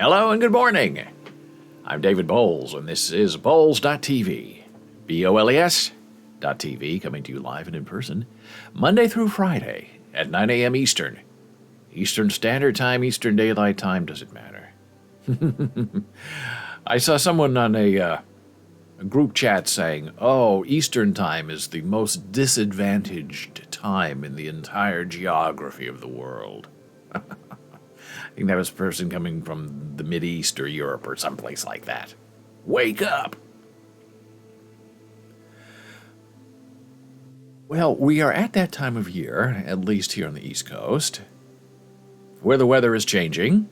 Hello and good morning. I'm David Boles, and this is Boles.tv. BOLES.tv, coming to you live and in person, Monday through Friday at 9 a.m. Eastern. Eastern Standard Time, Eastern Daylight Time, doesn't matter. I saw someone on a group chat saying, Eastern Time is the most disadvantaged time in the entire geography of the world. I think that was a person coming from the Mideast or Europe or someplace like that. Wake up! Well, we are at that time of year, at least here on the East Coast, where the weather is changing.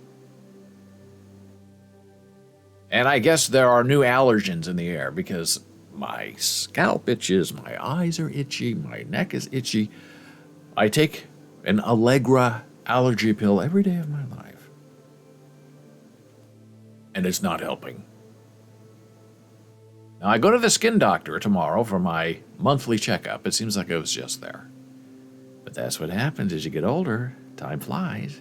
And I guess there are new allergens in the air because my scalp itches, my eyes are itchy, my neck is itchy. I take an Allegra allergy pill every day of my life. And it's not helping. Now, I go to the skin doctor tomorrow for my monthly checkup. It seems like I was just there. But that's what happens as you get older. Time flies.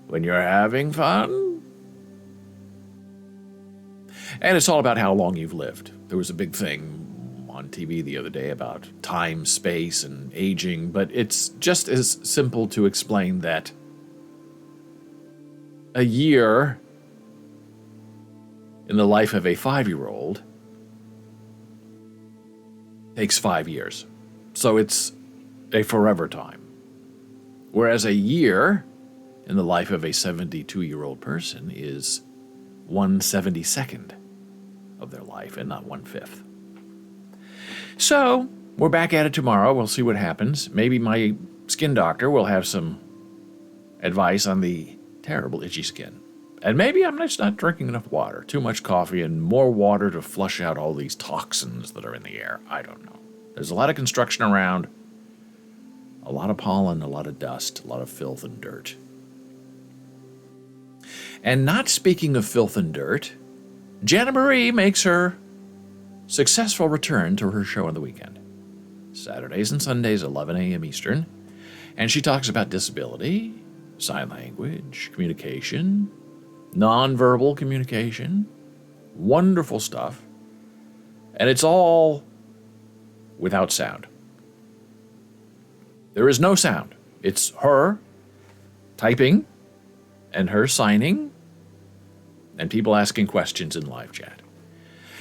When you're having fun. And it's all about how long you've lived. There was a big thing on TV the other day about time, space, and aging, but it's just as simple to explain that a year in the life of a 5-year-old takes 5 years. So it's a forever time. Whereas a year in the life of a 72-year-old person is 1/72nd of their life and not 1/5. So we're back at it tomorrow. We'll see what happens. Maybe my skin doctor will have some advice on the terrible itchy skin. And maybe I'm just not drinking enough water. Too much coffee and more water to flush out all these toxins that are in the air. I don't know. There's a lot of construction around. A lot of pollen, a lot of dust, a lot of filth and dirt. And not speaking of filth and dirt, Jana Marie makes her successful return to her show on the weekend. Saturdays and Sundays, 11 a.m. Eastern. And she talks about disability, sign language, communication, nonverbal communication, wonderful stuff. And it's all without sound. There is no sound. It's her typing and her signing and people asking questions in live chat.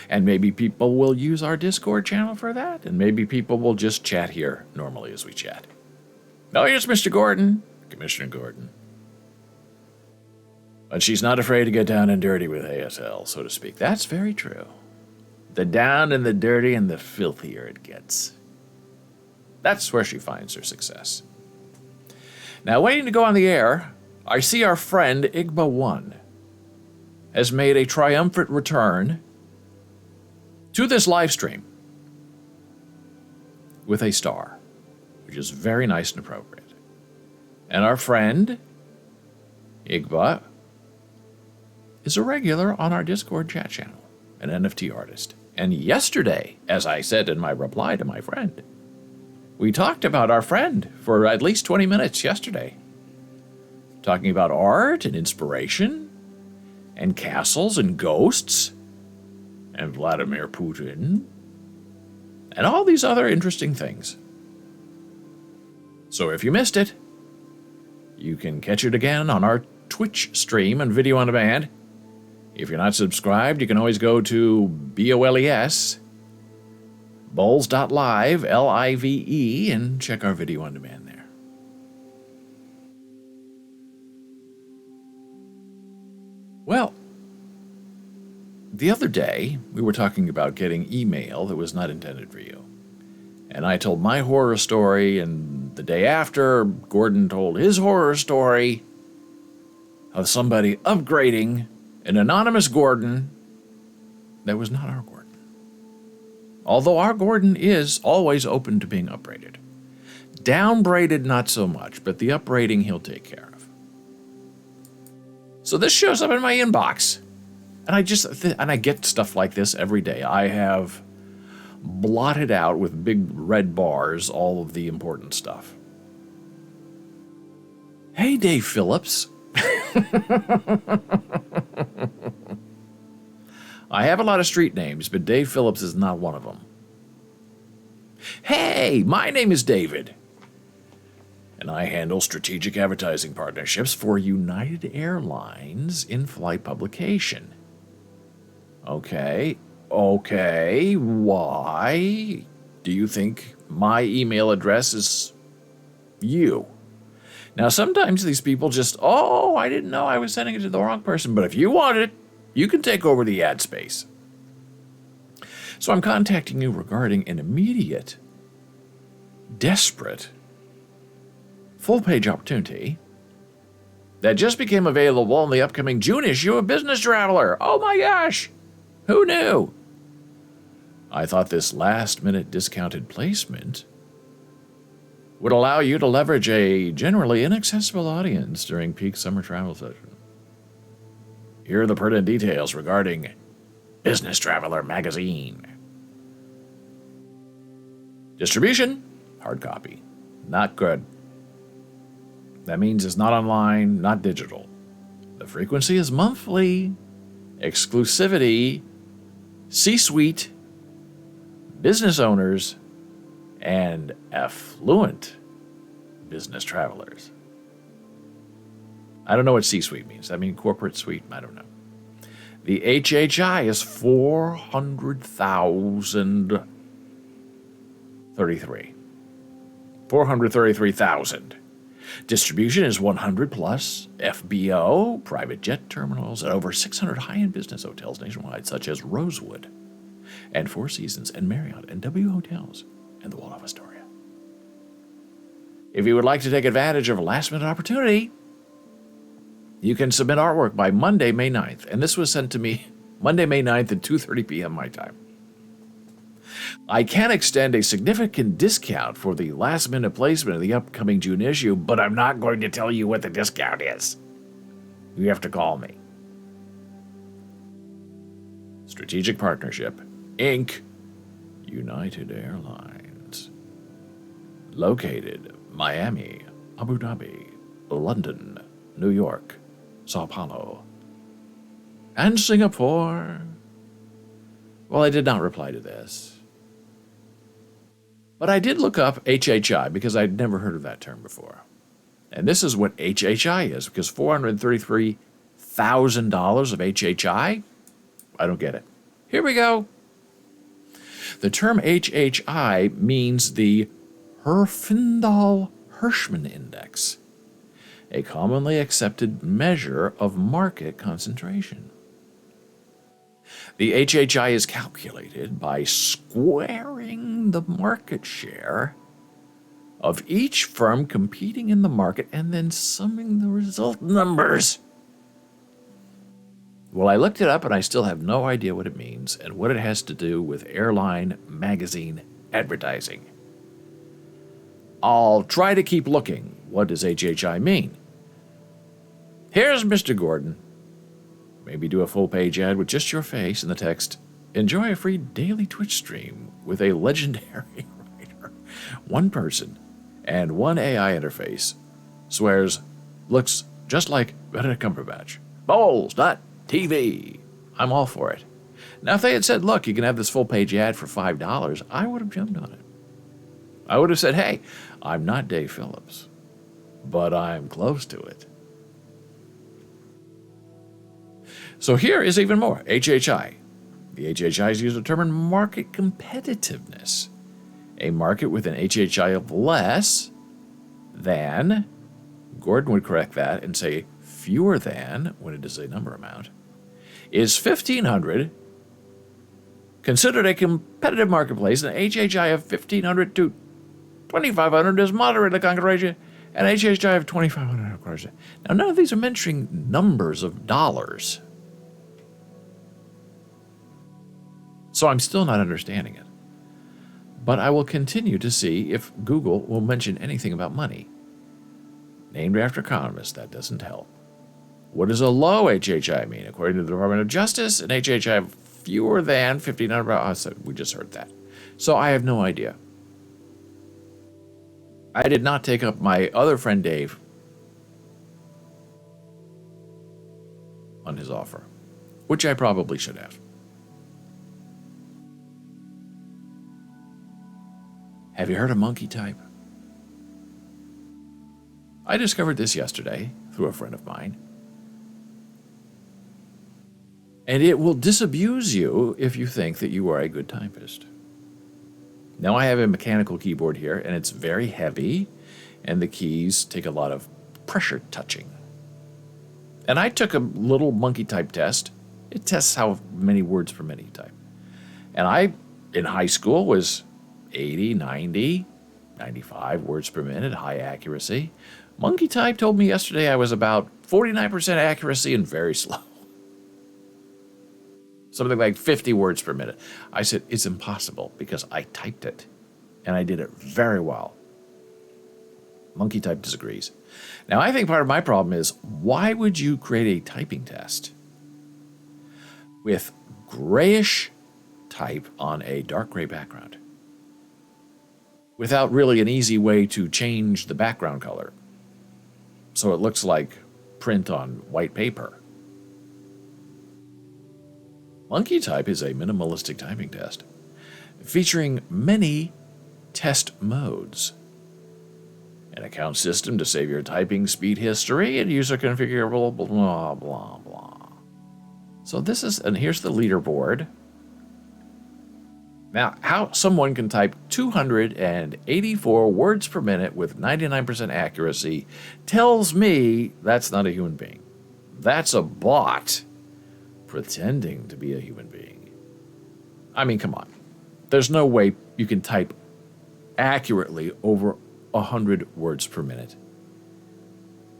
And maybe people will use our Discord channel for that, and maybe people will just chat here normally as we chat. Oh, here's Mr. Gordon, Commissioner Gordon. But she's not afraid to get down and dirty with ASL, so to speak. That's very true. The down and the dirty and the filthier it gets. That's where she finds her success. Now, waiting to go on the air, I see our friend Igba1 has made a triumphant return to this live stream with a star, which is very nice and appropriate. And our friend Igba is a regular on our Discord chat channel, an NFT artist. And yesterday, as I said in my reply to my friend, we talked about our friend for at least 20 minutes yesterday, talking about art and inspiration and castles and ghosts and Vladimir Putin and all these other interesting things. So if you missed it, you can catch it again on our Twitch stream and video on demand. If you're not subscribed, you can always go to BOLES, Boles.live, LIVE, and check our video on demand there. Well, the other day, we were talking about getting email that was not intended for you. And I told my horror story, and the day after, Gordon told his horror story of somebody upgrading an anonymous Gordon that was not our Gordon. Although our Gordon is always open to being upbraided. Downbraided, not so much, but the upbraiding he'll take care of. So this shows up in my inbox. And I get stuff like this every day. I have blotted out with big red bars all of the important stuff. Hey, Dave Phillips. I have a lot of street names, but Dave Phillips is not one of them. Hey, my name is David, and I handle strategic advertising partnerships for United Airlines in-flight publication. Okay, why do you think my email address is you? Now, sometimes these people just, I didn't know I was sending it to the wrong person, but if you want it, you can take over the ad space. So I'm contacting you regarding an immediate, desperate, full-page opportunity that just became available in the upcoming June issue of Business Traveler. Oh my gosh! Who knew? I thought this last-minute discounted placement would allow you to leverage a generally inaccessible audience during peak summer travel season. Here are the pertinent details regarding Business Traveler magazine. Distribution, hard copy. Not good. That means it's not online, not digital. The frequency is monthly. Exclusivity, C-suite, business owners, and affluent business travelers. I don't know what C-suite means. I mean corporate suite? I don't know. The HHI is 433,000. Distribution is 100 plus FBO, private jet terminals, and over 600 high-end business hotels nationwide, such as Rosewood, and Four Seasons, and Marriott, and W Hotels, and the Waldorf Astoria. If you would like to take advantage of a last-minute opportunity, you can submit artwork by Monday, May 9th. And this was sent to me Monday, May 9th at 2:30 p.m. my time. I can extend a significant discount for the last-minute placement of the upcoming June issue, but I'm not going to tell you what the discount is. You have to call me. Strategic Partnership, Inc., United Airlines. Located Miami, Abu Dhabi, London, New York, Sao Paulo, and Singapore. Well, I did not reply to this. But I did look up HHI because I'd never heard of that term before. And this is what HHI is, because $433,000 of HHI? I don't get it. Here we go. The term HHI means the Herfindahl-Hirschman Index, a commonly accepted measure of market concentration. The HHI is calculated by squaring the market share of each firm competing in the market and then summing the result numbers. Well, I looked it up and I still have no idea what it means and what it has to do with airline magazine advertising. I'll try to keep looking. What does HHI mean? Here's Mr. Gordon. Maybe do a full-page ad with just your face and the text, "Enjoy a free daily Twitch stream with a legendary writer." One person and one AI interface. Swears, looks just like Benedict Cumberbatch. Boles.tv. I'm all for it. Now, if they had said, look, you can have this full-page ad for $5, I would have jumped on it. I would have said, hey, I'm not Dave Phillips, but I'm close to it. So here is even more. HHI. The HHI is used to determine market competitiveness. A market with an HHI of less than, Gordon would correct that and say fewer than, when it is a number amount, is 1,500, considered a competitive marketplace. An HHI of 1,500 to 2,500 is moderate in the concentration, and HHI of 2,500, of course. Now, none of these are mentioning numbers of dollars. So I'm still not understanding it. But I will continue to see if Google will mention anything about money. Named after economists, that doesn't help. What does a low HHI mean? According to the Department of Justice, an HHI of fewer than 1,500. Oh, so we just heard that. So I have no idea. I did not take up my other friend Dave on his offer, which I probably should have. Have you heard of monkey type? I discovered this yesterday through a friend of mine. And it will disabuse you if you think that you are a good typist. Now I have a mechanical keyboard here, and it's very heavy, and the keys take a lot of pressure touching. And I took a little monkey type test. It tests how many words per minute you type. And I, in high school, was 80, 90, 95 words per minute, high accuracy. Monkey type told me yesterday I was about 49% accuracy and very slow. Something like 50 words per minute. I said, it's impossible because I typed it and I did it very well. Monkey type disagrees. Now, I think part of my problem is, why would you create a typing test with grayish type on a dark gray background without really an easy way to change the background color so it looks like print on white paper? Monkey type is a minimalistic typing test featuring many test modes. An account system to save your typing speed history and user configurable blah, blah, blah. So this is, and here's the leaderboard. Now, how someone can type 284 words per minute with 99% accuracy tells me that's not a human being. That's a bot pretending to be a human being. I mean, come on. There's no way you can type accurately over 100 words per minute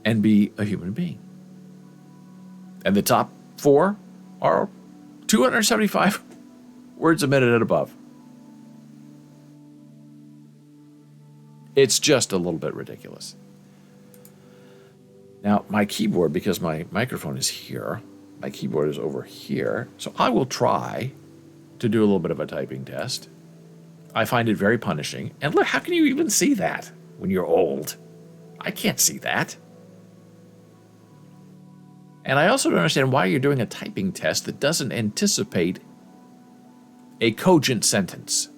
and be a human being. And the top 4 are 275 words a minute and above. It's just a little bit ridiculous. Now, my keyboard, because my microphone is here, my keyboard is over here, so I will try to do a little bit of a typing test. I find it very punishing. And look, how can you even see that when you're old? I can't see that. And I also don't understand why you're doing a typing test that doesn't anticipate a cogent sentence.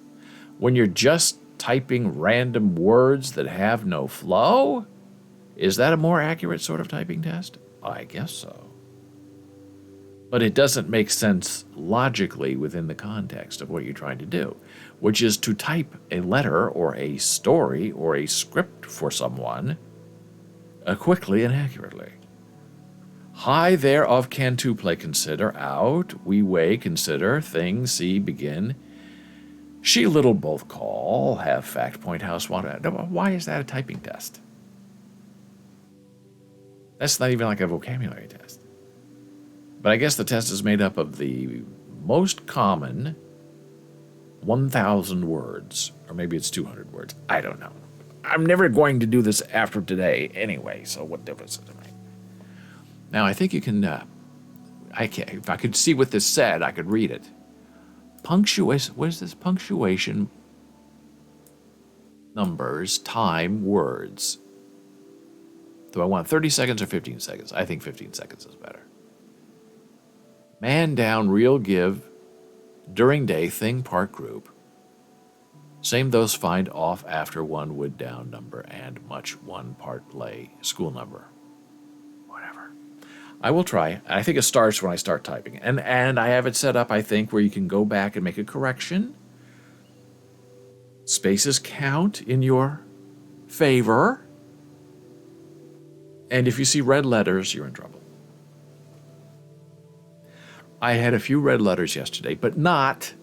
When you're just typing random words that have no flow, is that a more accurate sort of typing test? I guess so. But it doesn't make sense logically within the context of what you're trying to do, which is to type a letter or a story or a script for someone quickly and accurately. High thereof can to play consider out, we weigh consider, thing, see, begin. She little both call, have fact, point, house, want. Why is that a typing test? That's not even like a vocabulary test. But I guess the test is made up of the most common 1,000 words, or maybe it's 200 words. I don't know. I'm never going to do this after today anyway, so what difference does it make? Now, I think you can, if I could see what this said, I could read it. Punctuation, what is this? Punctuation, numbers, time, words. Do I want 30 seconds or 15 seconds? I think 15 seconds is better. Man down, real give, during day, thing, part, group. Same those find off after one would down number and much one part lay, school number. Whatever. I will try. I think it starts when I start typing. And I have it set up, I think, where you can go back and make a correction. Spaces count in your favor. And if you see red letters, you're in trouble. I had a few red letters yesterday, but not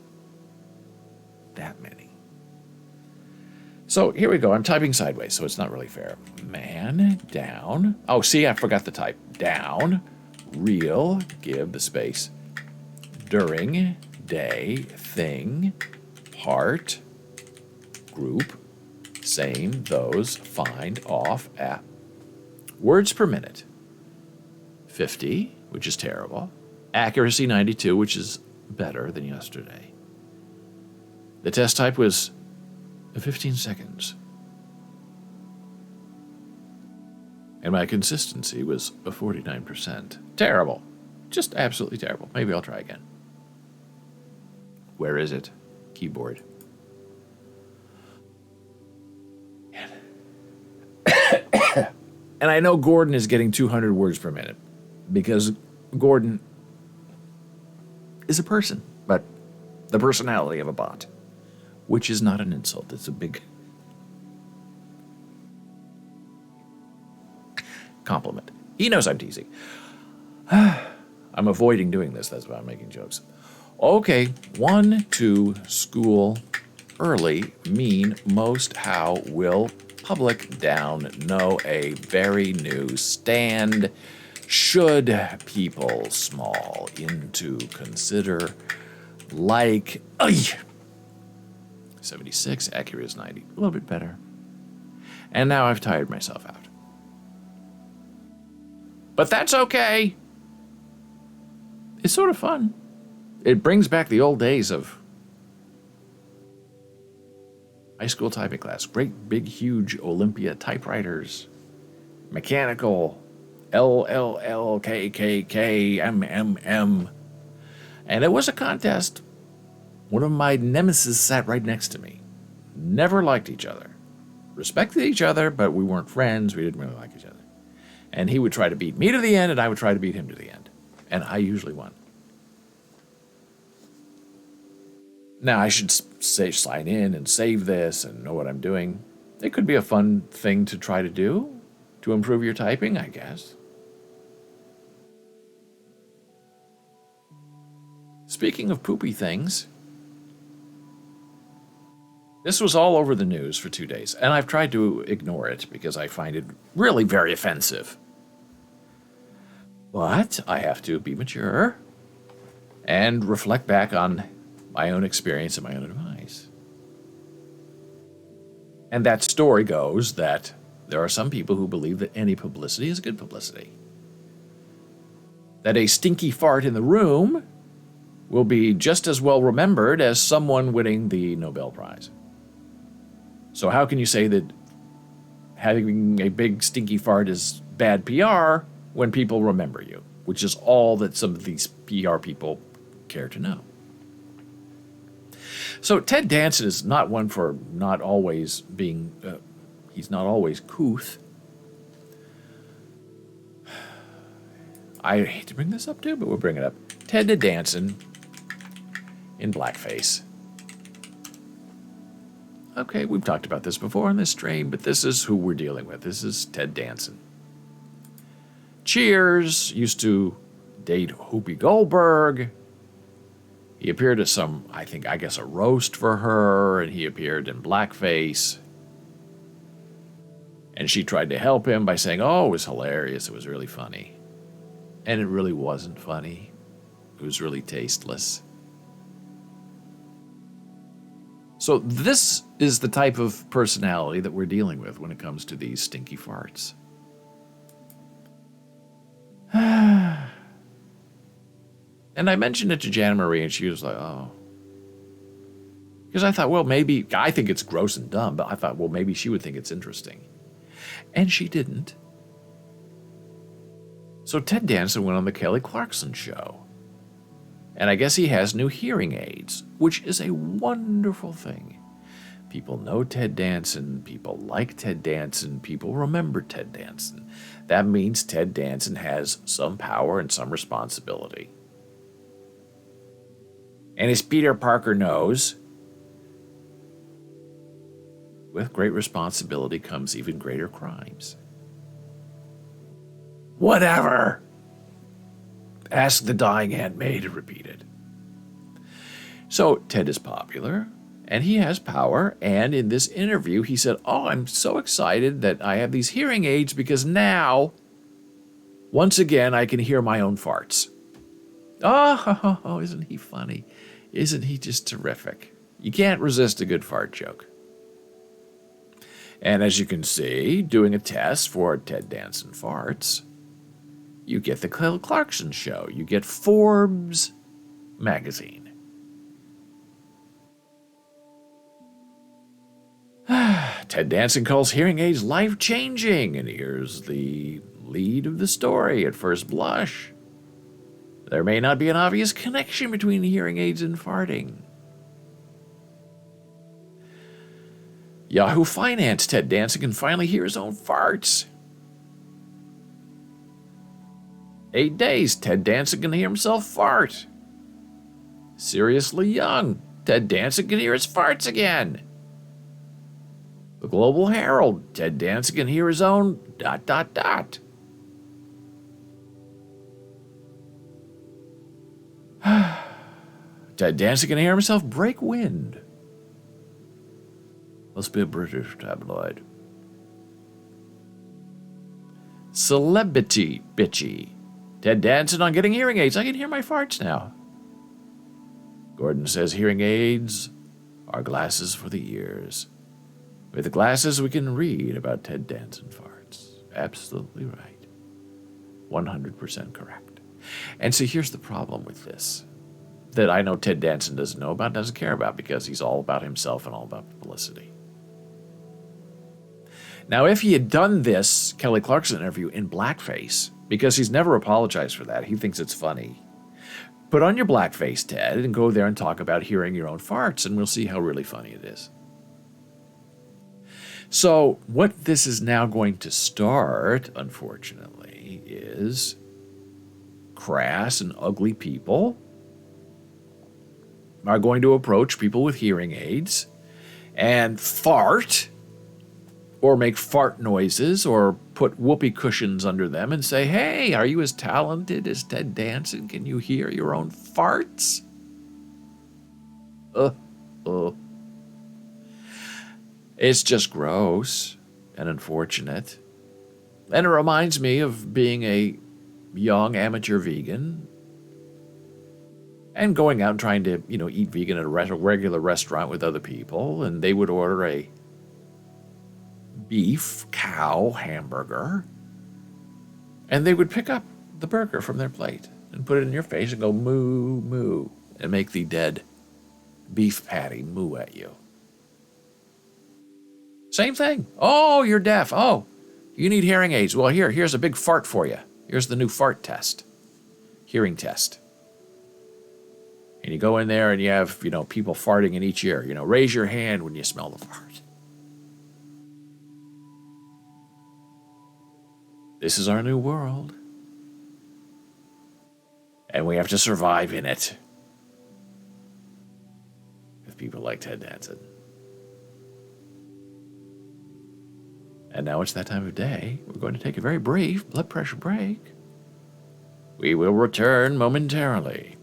that many. So here we go. I'm typing sideways, so it's not really fair. Man, down. Oh, see, I forgot the type. Down, real, give the space. During, day, thing, part, group, same, those, find, off, at. Words per minute. 50, which is terrible. Accuracy 92, which is better than yesterday. The test type was 15 seconds. And my consistency was a 49%. Terrible. Just absolutely terrible. Maybe I'll try again. Where is it? Keyboard. And I know Gordon is getting 200 words per minute because Gordon is a person, but the personality of a bot, which is not an insult. It's a big compliment. He knows I'm teasing. I'm avoiding doing this. That's why I'm making jokes. Okay, 1, 2, school, early, mean, most, how, will, public, down, no, a, very new, stand, should, people, small, into, consider, like, 76, accurate is 90, a little bit better. And now I've tired myself out. But that's okay. It's sort of fun. It brings back the old days of high school typing class. Great, big, huge Olympia typewriters. Mechanical. LLL, KKK, MMM. And it was a contest. One of my nemesis sat right next to me. Never liked each other. Respected each other, but we weren't friends. We didn't really like each other. And he would try to beat me to the end, and I would try to beat him to the end. And I usually won. Now, I should sign in and save this and know what I'm doing. It could be a fun thing to try to do to improve your typing, I guess. Speaking of poopy things, this was all over the news for 2 days, and I've tried to ignore it because I find it really very offensive. But I have to be mature and reflect back on my own experience and my own advice. And that story goes that there are some people who believe that any publicity is good publicity. That a stinky fart in the room will be just as well remembered as someone winning the Nobel Prize. So how can you say that having a big stinky fart is bad PR when people remember you, which is all that some of these PR people care to know? So Ted Danson is not one for not always being, he's not always couth. I hate to bring this up too, but we'll bring it up. Ted Danson in blackface. Okay, we've talked about this before on this stream, but this is who we're dealing with. This is Ted Danson. Cheers used to date Whoopi Goldberg. He appeared at some, I guess a roast for her, and he appeared in blackface. And she tried to help him by saying, oh, it was hilarious, it was really funny. And it really wasn't funny. It was really tasteless. So this is the type of personality that we're dealing with when it comes to these stinky farts. And I mentioned it to Jana Marie, and she was like, oh. Because I thought, well, maybe, I think it's gross and dumb, but I thought, well, maybe she would think it's interesting. And she didn't. So Ted Danson went on the Kelly Clarkson show. And I guess he has new hearing aids, which is a wonderful thing. People know Ted Danson, people like Ted Danson, people remember Ted Danson. That means Ted Danson has some power and some responsibility. And as Peter Parker knows, with great responsibility comes even greater crimes. Whatever. Ask the dying Aunt May to repeat it. So Ted is popular, and he has power, and in this interview he said, oh, I'm so excited that I have these hearing aids because now, once again, I can hear my own farts. Oh, isn't he funny? Isn't he just terrific? You can't resist a good fart joke. And as you can see, doing a test for Ted Danson farts, you get the Kelly Clarkson show. You get Forbes magazine. Ted Danson calls hearing aids life-changing, and here's the lead of the story at first blush. There may not be an obvious connection between hearing aids and farting. Yahoo Finance, Ted Danson can finally hear his own farts. 8 days, Ted Danson can hear himself fart. Seriously Young, Ted Danson can hear his farts again. The Global Herald, Ted Danson can hear his own ... Ted Danson can hear himself break wind. Must be a British tabloid. Celebrity bitchy. Ted Danson on getting hearing aids. I can hear my farts now. Gordon says hearing aids are glasses for the ears. With the glasses, we can read about Ted Danson farts. Absolutely right. 100% correct. And see, here's the problem with this that I know Ted Danson doesn't know about, doesn't care about, because he's all about himself and all about publicity. Now, if he had done this Kelly Clarkson interview in blackface, because he's never apologized for that, he thinks it's funny, put on your blackface, Ted, and go there and talk about hearing your own farts, and we'll see how really funny it is. So what this is now going to start, unfortunately, is crass and ugly people are going to approach people with hearing aids and fart or make fart noises or put whoopee cushions under them and say, hey, are you as talented as Ted Danson? Can you hear your own farts? It's just gross and unfortunate. And it reminds me of being a young amateur vegan and going out and trying to, eat vegan at a regular restaurant with other people, and they would order a beef cow hamburger, and they would pick up the burger from their plate and put it in your face and go moo, moo, and make the dead beef patty moo at you. Same thing. Oh, you're deaf. Oh, you need hearing aids. Well, here's a big fart for you. Here's the new fart test, hearing test. And you go in there and you have, people farting in each ear. Raise your hand when you smell the fart. This is our new world. And we have to survive in it. With people like Ted Danson. And now it's that time of day. We're going to take a very brief blood pressure break. We will return momentarily.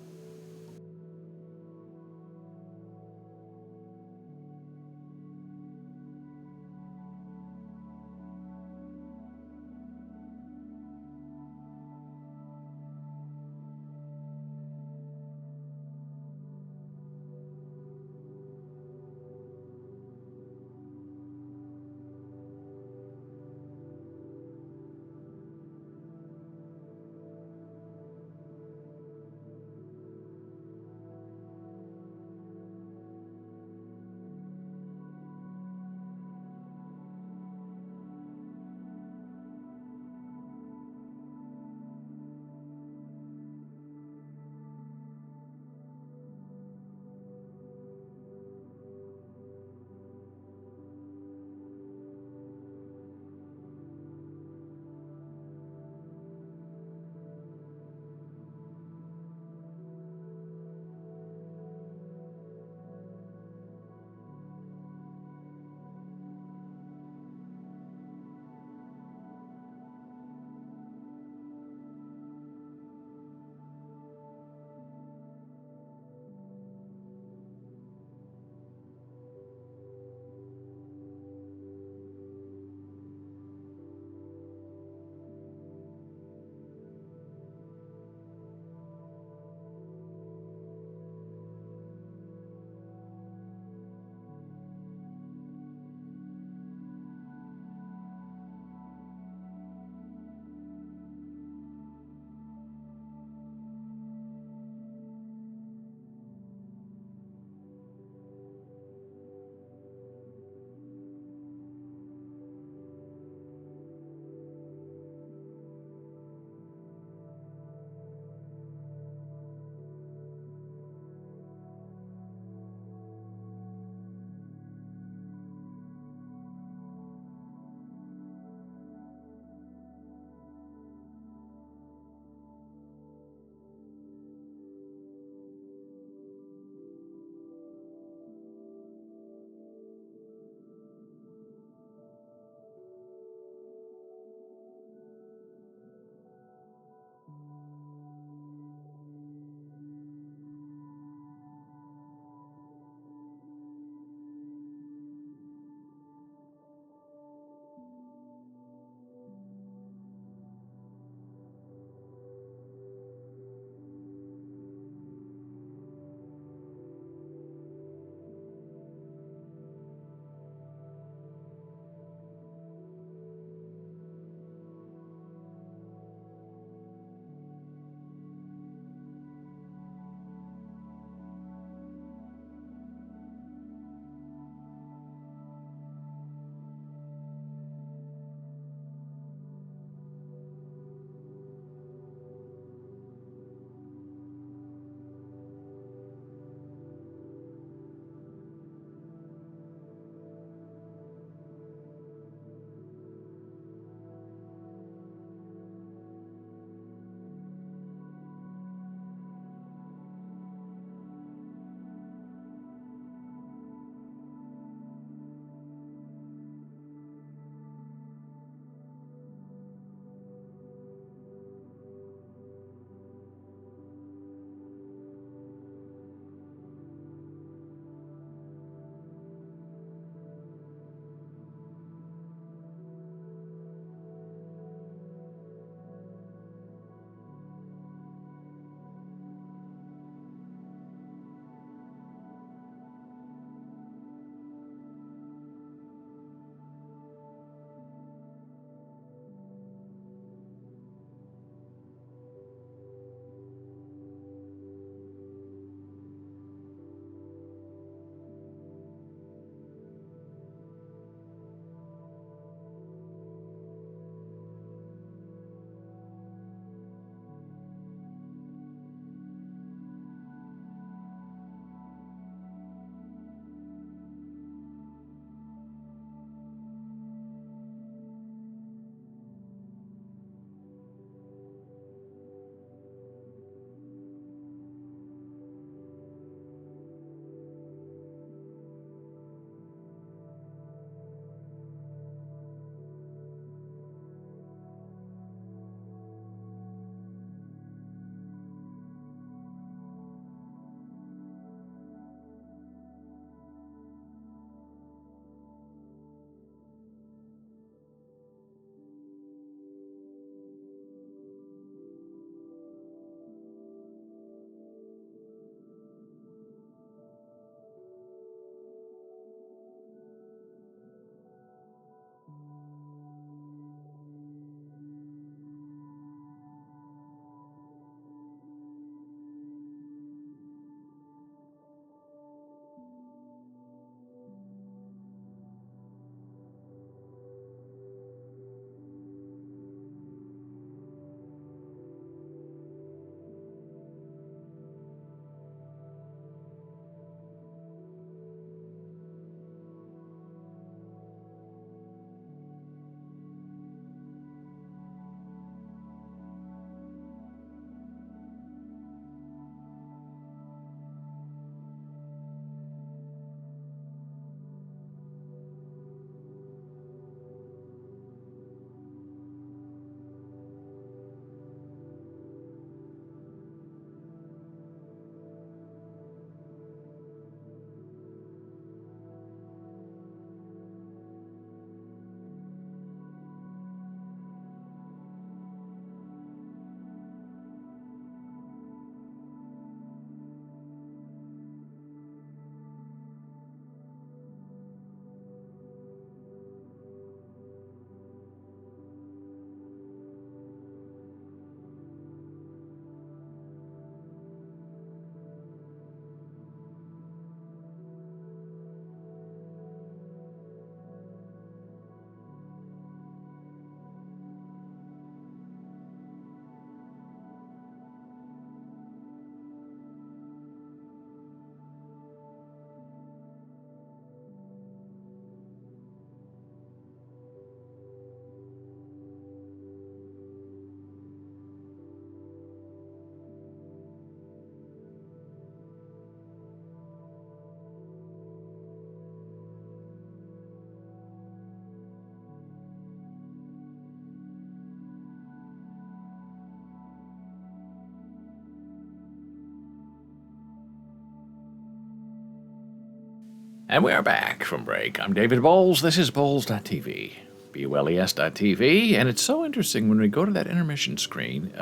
And we are back from break. I'm David Boles. This is Boles.tv, BOLES.tv. And it's so interesting when we go to that intermission screen,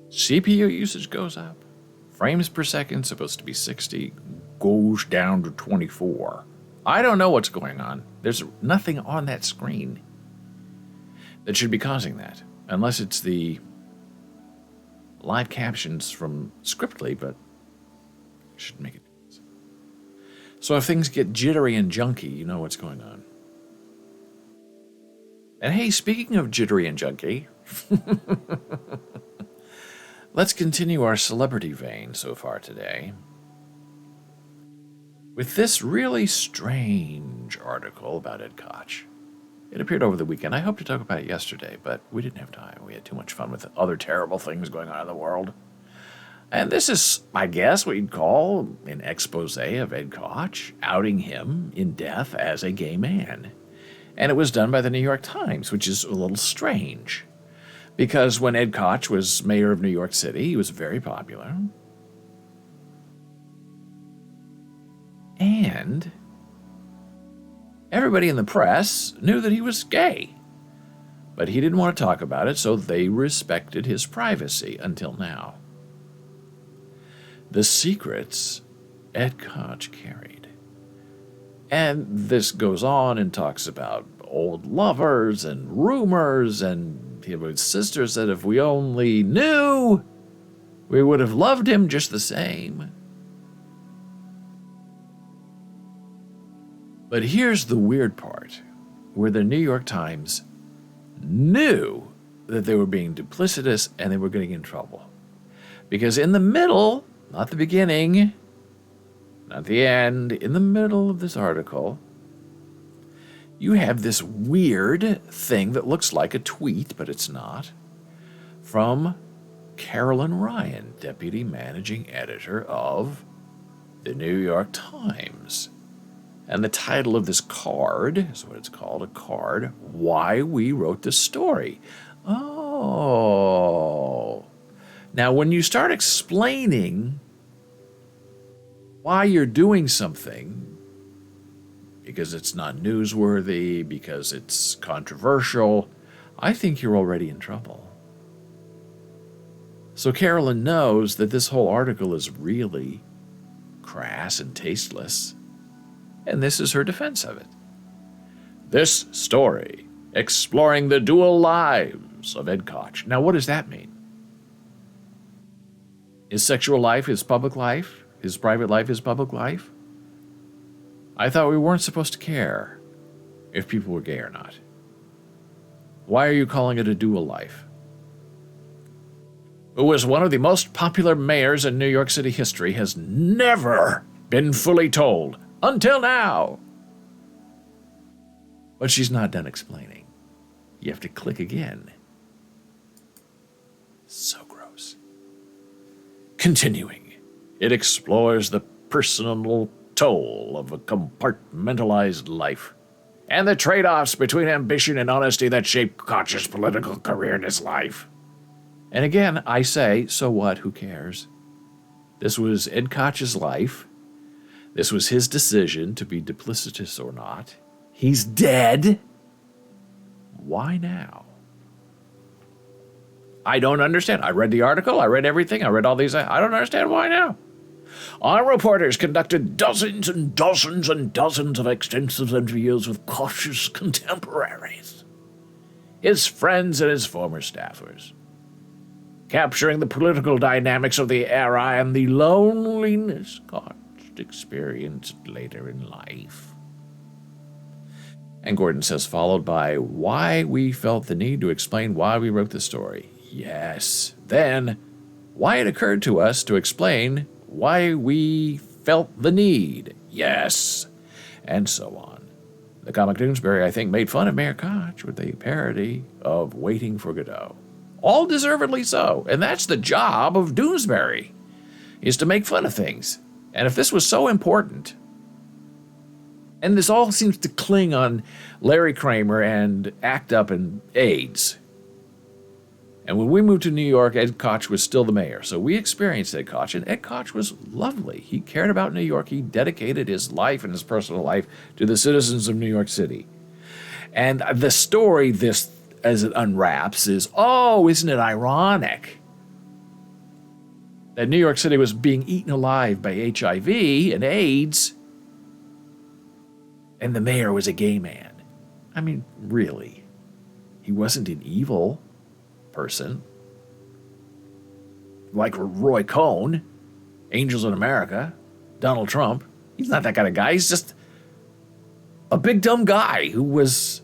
CPU usage goes up. Frames per second, supposed to be 60, goes down to 24. I don't know what's going on. There's nothing on that screen that should be causing that, unless it's the live captions from Scriptly, but it shouldn't make a difference. So if things get jittery and junky, you know what's going on. And hey, speaking of jittery and junky, let's continue our celebrity vein so far today with this really strange article about Ed Koch. It appeared over the weekend. I hoped to talk about it yesterday, but we didn't have time. We had too much fun with other terrible things going on in the world. And this is, I guess, what you'd call an expose of Ed Koch, outing him in death as a gay man. And it was done by the New York Times, which is a little strange. Because when Ed Koch was mayor of New York City, he was very popular. And everybody in the press knew that he was gay. But he didn't want to talk about it, so they respected his privacy until now. The secrets Ed Koch carried. And this goes on and talks about old lovers and rumors, and his sister said if we only knew, we would have loved him just the same. But here's the weird part, where the New York Times knew that they were being duplicitous and they were getting in trouble. Because in the middle, not the beginning, not the end, in the middle of this article, you have this weird thing that looks like a tweet, but it's not, from Carolyn Ryan, deputy managing editor of the New York Times. And the title of this card is what it's called, a card, Why We Wrote This Story. Oh. Now, when you start explaining why you're doing something, because it's not newsworthy, because it's controversial, I think you're already in trouble. So Carolyn knows that this whole article is really crass and tasteless, and this is her defense of it. This story, exploring the dual lives of Ed Koch. Now, what does that mean? His sexual life is public life? His private life is public life? I thought we weren't supposed to care if people were gay or not. Why are you calling it a dual life? Who was one of the most popular mayors in New York City history has never been fully told until now. But she's not done explaining. You have to click again. So gross. Continuing. It explores the personal toll of a compartmentalized life and the trade-offs between ambition and honesty that shaped Koch's political career in his life. And again, I say, so what? Who cares? This was Ed Koch's life. This was his decision to be duplicitous or not. He's dead. Why now? I don't understand. I read the article. I read everything. I read all these. I don't understand why now. Our reporters conducted dozens and dozens and dozens of extensive interviews with Koch's contemporaries, his friends and his former staffers, capturing the political dynamics of the era and the loneliness Koch experienced later in life. And Gordon says, followed by why we felt the need to explain why we wrote the story. Yes. Then, why it occurred to us to explain why we felt the need. Yes. And so on. The comic Doonesbury, I think, made fun of Mayor Koch with a parody of Waiting for Godot. All deservedly so. And that's the job of Doonesbury, is to make fun of things. And if this was so important, and this all seems to cling on Larry Kramer and ACT UP and AIDS, And when we moved to New York, Ed Koch was still the mayor. So we experienced Ed Koch, and Ed Koch was lovely. He cared about New York. He dedicated his life and his personal life to the citizens of New York City. And the story, this as it unwraps, is, oh, isn't it ironic that New York City was being eaten alive by HIV and AIDS, and the mayor was a gay man? I mean, really. He wasn't an evil person like Roy Cohn, Angels in America, Donald Trump. He's not that kind of guy. He's just a big dumb guy who was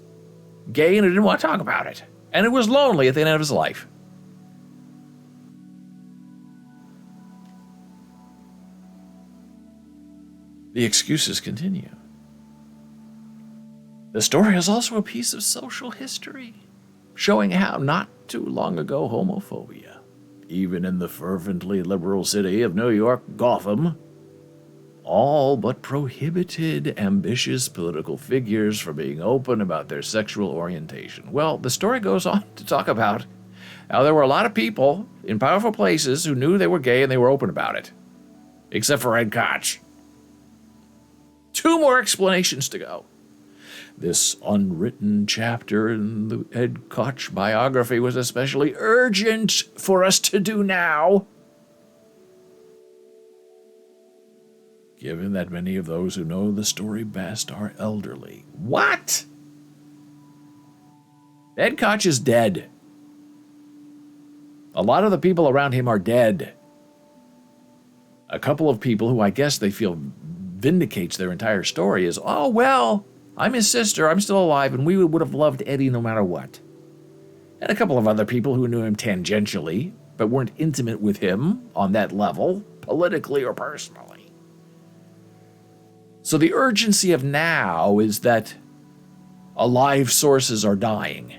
gay and who didn't want to talk about it. And it was lonely at the end of his life. The excuses continue. The story is also a piece of social history, showing how not too long ago homophobia, even in the fervently liberal city of New York, Gotham, all but prohibited ambitious political figures from being open about their sexual orientation. Well, the story goes on to talk about how there were a lot of people in powerful places who knew they were gay and they were open about it, except for Ed Koch. 2 more explanations to go. This unwritten chapter in the Ed Koch biography was especially urgent for us to do now, given that many of those who know the story best are elderly. What? Ed Koch is dead. A lot of the people around him are dead. A couple of people who I guess they feel vindicates their entire story is, oh, well, I'm his sister, I'm still alive, and we would have loved Eddie no matter what. And a couple of other people who knew him tangentially, but weren't intimate with him on that level, politically or personally. So the urgency of now is that alive sources are dying.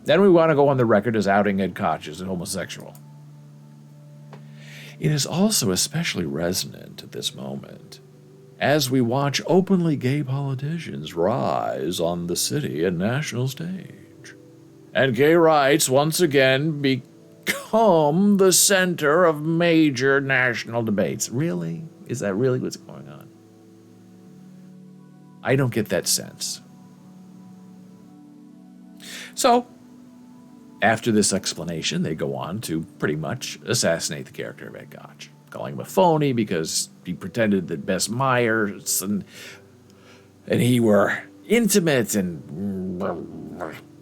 Then we want to go on the record as outing Ed Koch as a homosexual. It is also especially resonant at this moment as we watch openly gay politicians rise on the city and national stage, and gay rights once again become the center of major national debates. Really? Is that really what's going on? I don't get that sense. So, after this explanation, they go on to pretty much assassinate the character of Ed Koch, calling him a phony because he pretended that Bess Myers and he were intimate. And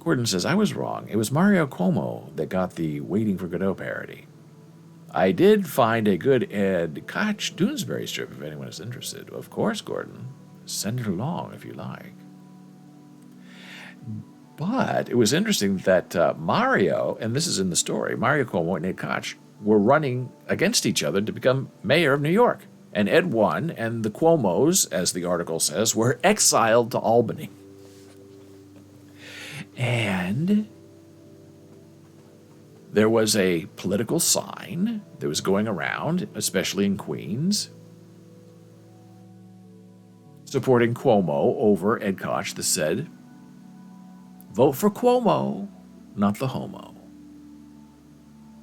Gordon says, I was wrong. It was Mario Cuomo that got the Waiting for Godot parody. I did find a good Ed Koch Doonesbury strip if anyone is interested. Of course, Gordon. Send it along if you like. But it was interesting that Mario, and this is in the story, Mario Cuomo and Ed Koch were running against each other to become mayor of New York. And Ed won, and the Cuomos, as the article says, were exiled to Albany. And there was a political sign that was going around, especially in Queens, supporting Cuomo over Ed Koch that said, vote for Cuomo, not the homo.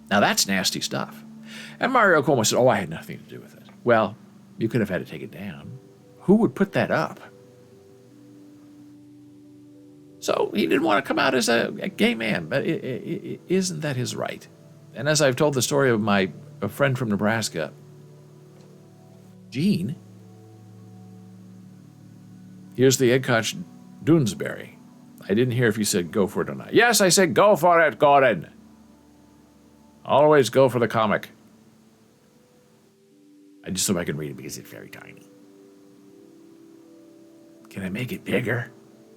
Now that's nasty stuff. And Mario Cuomo said, oh, I had nothing to do with it. Well, you could have had to take it down. Who would put that up? So he didn't want to come out as a gay man, but isn't that his right? And as I've told the story of a friend from Nebraska, Gene, here's the Ed Koch Doonesbury. I didn't hear if you said go for it or not. Yes, I said go for it, Gordon. Always go for the comic. I just hope I can read it because it's very tiny. Can I make it bigger?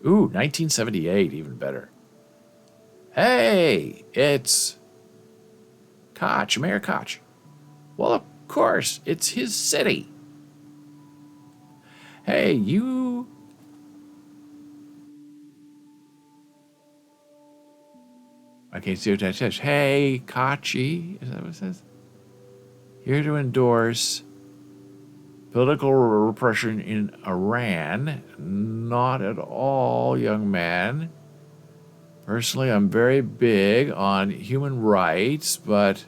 Ooh, 1978, even better. Hey, it's Koch, Mayor Koch. Well, of course, it's his city. Hey, you... I can't see what that says. Hey, Kochi, is that what it says? Here to endorse political repression in Iran. Not at all, young man. Personally, I'm very big on human rights, but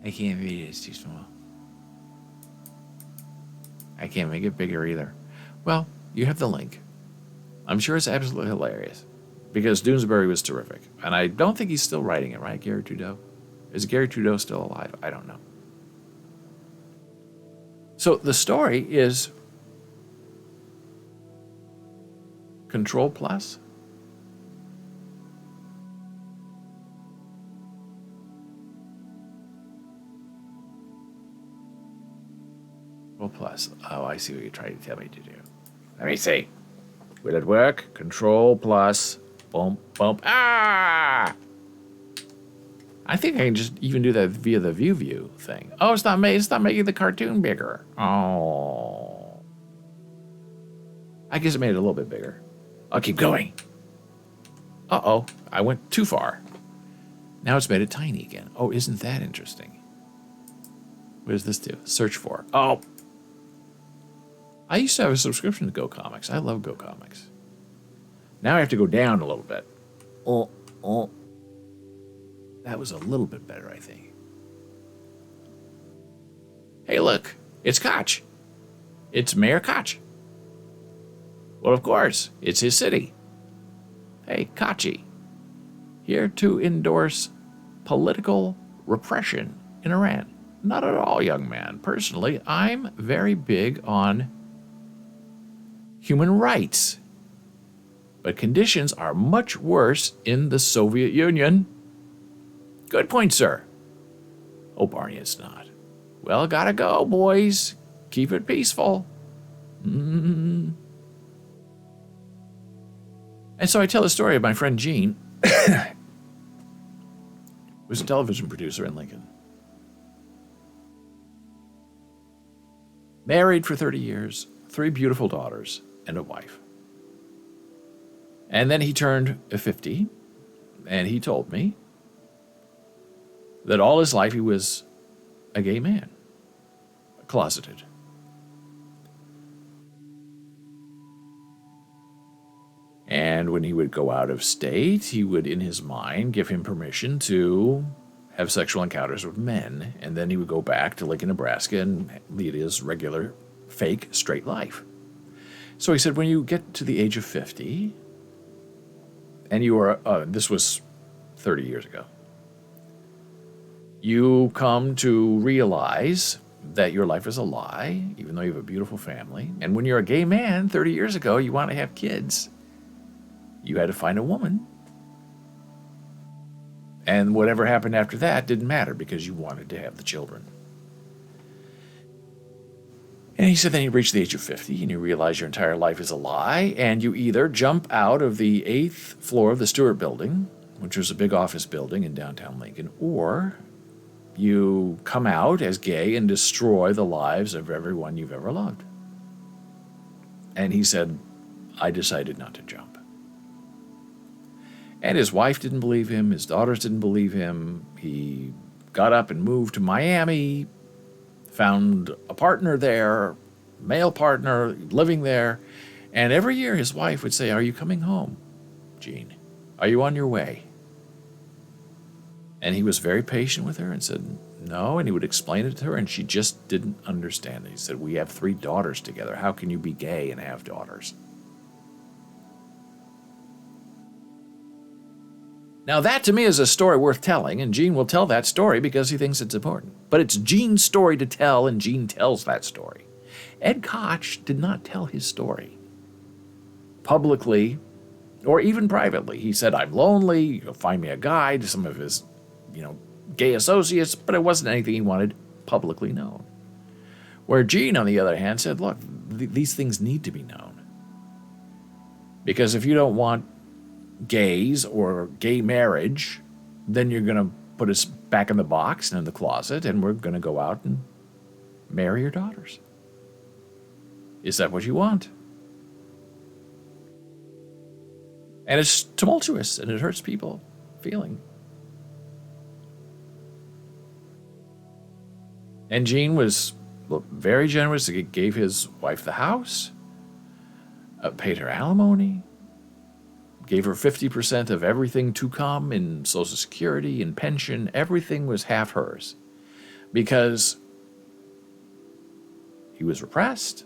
I can't read it. It's too small. I can't make it bigger either. Well, you have the link. I'm sure it's absolutely hilarious because Doonesbury was terrific. And I don't think he's still writing it, right, Gary Trudeau? Is Gary Trudeau still alive? I don't know. So the story is Control Plus. Control Plus. Oh, I see what you're trying to tell me to do. Let me see. Will it work? Control Plus. Boom, boom. Ah! I think I can just even do that via the view thing. Oh, it's not making the cartoon bigger. Oh. I guess it made it a little bit bigger. I'll keep going. Uh-oh, I went too far. Now it's made it tiny again. Oh, isn't that interesting? What does this do? Search for. Oh. I used to have a subscription to Go Comics. I love Go Comics. Now I have to go down a little bit. Oh. That was a little bit better, I think. Hey, look. It's Koch. It's Mayor Koch. Well, of course. It's his city. Hey, Kochi. Here to endorse political repression in Iran. Not at all, young man. Personally, I'm very big on human rights. But conditions are much worse in the Soviet Union. Good point, sir. Oh, Barney, it's not. Well, gotta go, boys. Keep it peaceful. And so I tell the story of my friend Gene, who was a television producer in Lincoln. Married for 30 years, 3 beautiful daughters, and a wife. And then he turned 50, and he told me that all his life he was a gay man, closeted. And when he would go out of state, he would, in his mind, give him permission to have sexual encounters with men. And then he would go back to Lincoln, Nebraska and lead his regular, fake, straight life. So he said, when you get to the age of 50, and you are, this was 30 years ago, you come to realize that your life is a lie, even though you have a beautiful family. And when you're a gay man 30 years ago, you want to have kids. You had to find a woman. And whatever happened after that didn't matter because you wanted to have the children. And he said then you reach the age of 50 and you realize your entire life is a lie, and you either jump out of the 8th floor of the Stewart Building, which was a big office building in downtown Lincoln, or you come out as gay and destroy the lives of everyone you've ever loved. And he said, I decided not to jump. And his wife didn't believe him. His daughters didn't believe him. He got up and moved to Miami, found a partner there, male partner, living there. And every year his wife would say, are you coming home, Gene? Are you on your way? And he was very patient with her and said, no. And he would explain it to her, and she just didn't understand it. He said, we have 3 daughters together. How can you be gay and have daughters? Now that to me is a story worth telling, and Gene will tell that story because he thinks it's important. But it's Gene's story to tell, and Gene tells that story. Ed Koch did not tell his story publicly or even privately. He said, I'm lonely, you'll find me a guy, to some of his, gay associates, but it wasn't anything he wanted publicly known. Where Gene, on the other hand, said, look, these things need to be known. Because if you don't want gays or gay marriage, then you're going to put us back in the box and in the closet, and we're going to go out and marry your daughters. Is that what you want? And it's tumultuous, and it hurts people feeling. And Gene was very generous. He gave his wife the house, paid her alimony, gave her 50% of everything to come in Social Security and pension. Everything was half hers because he was repressed.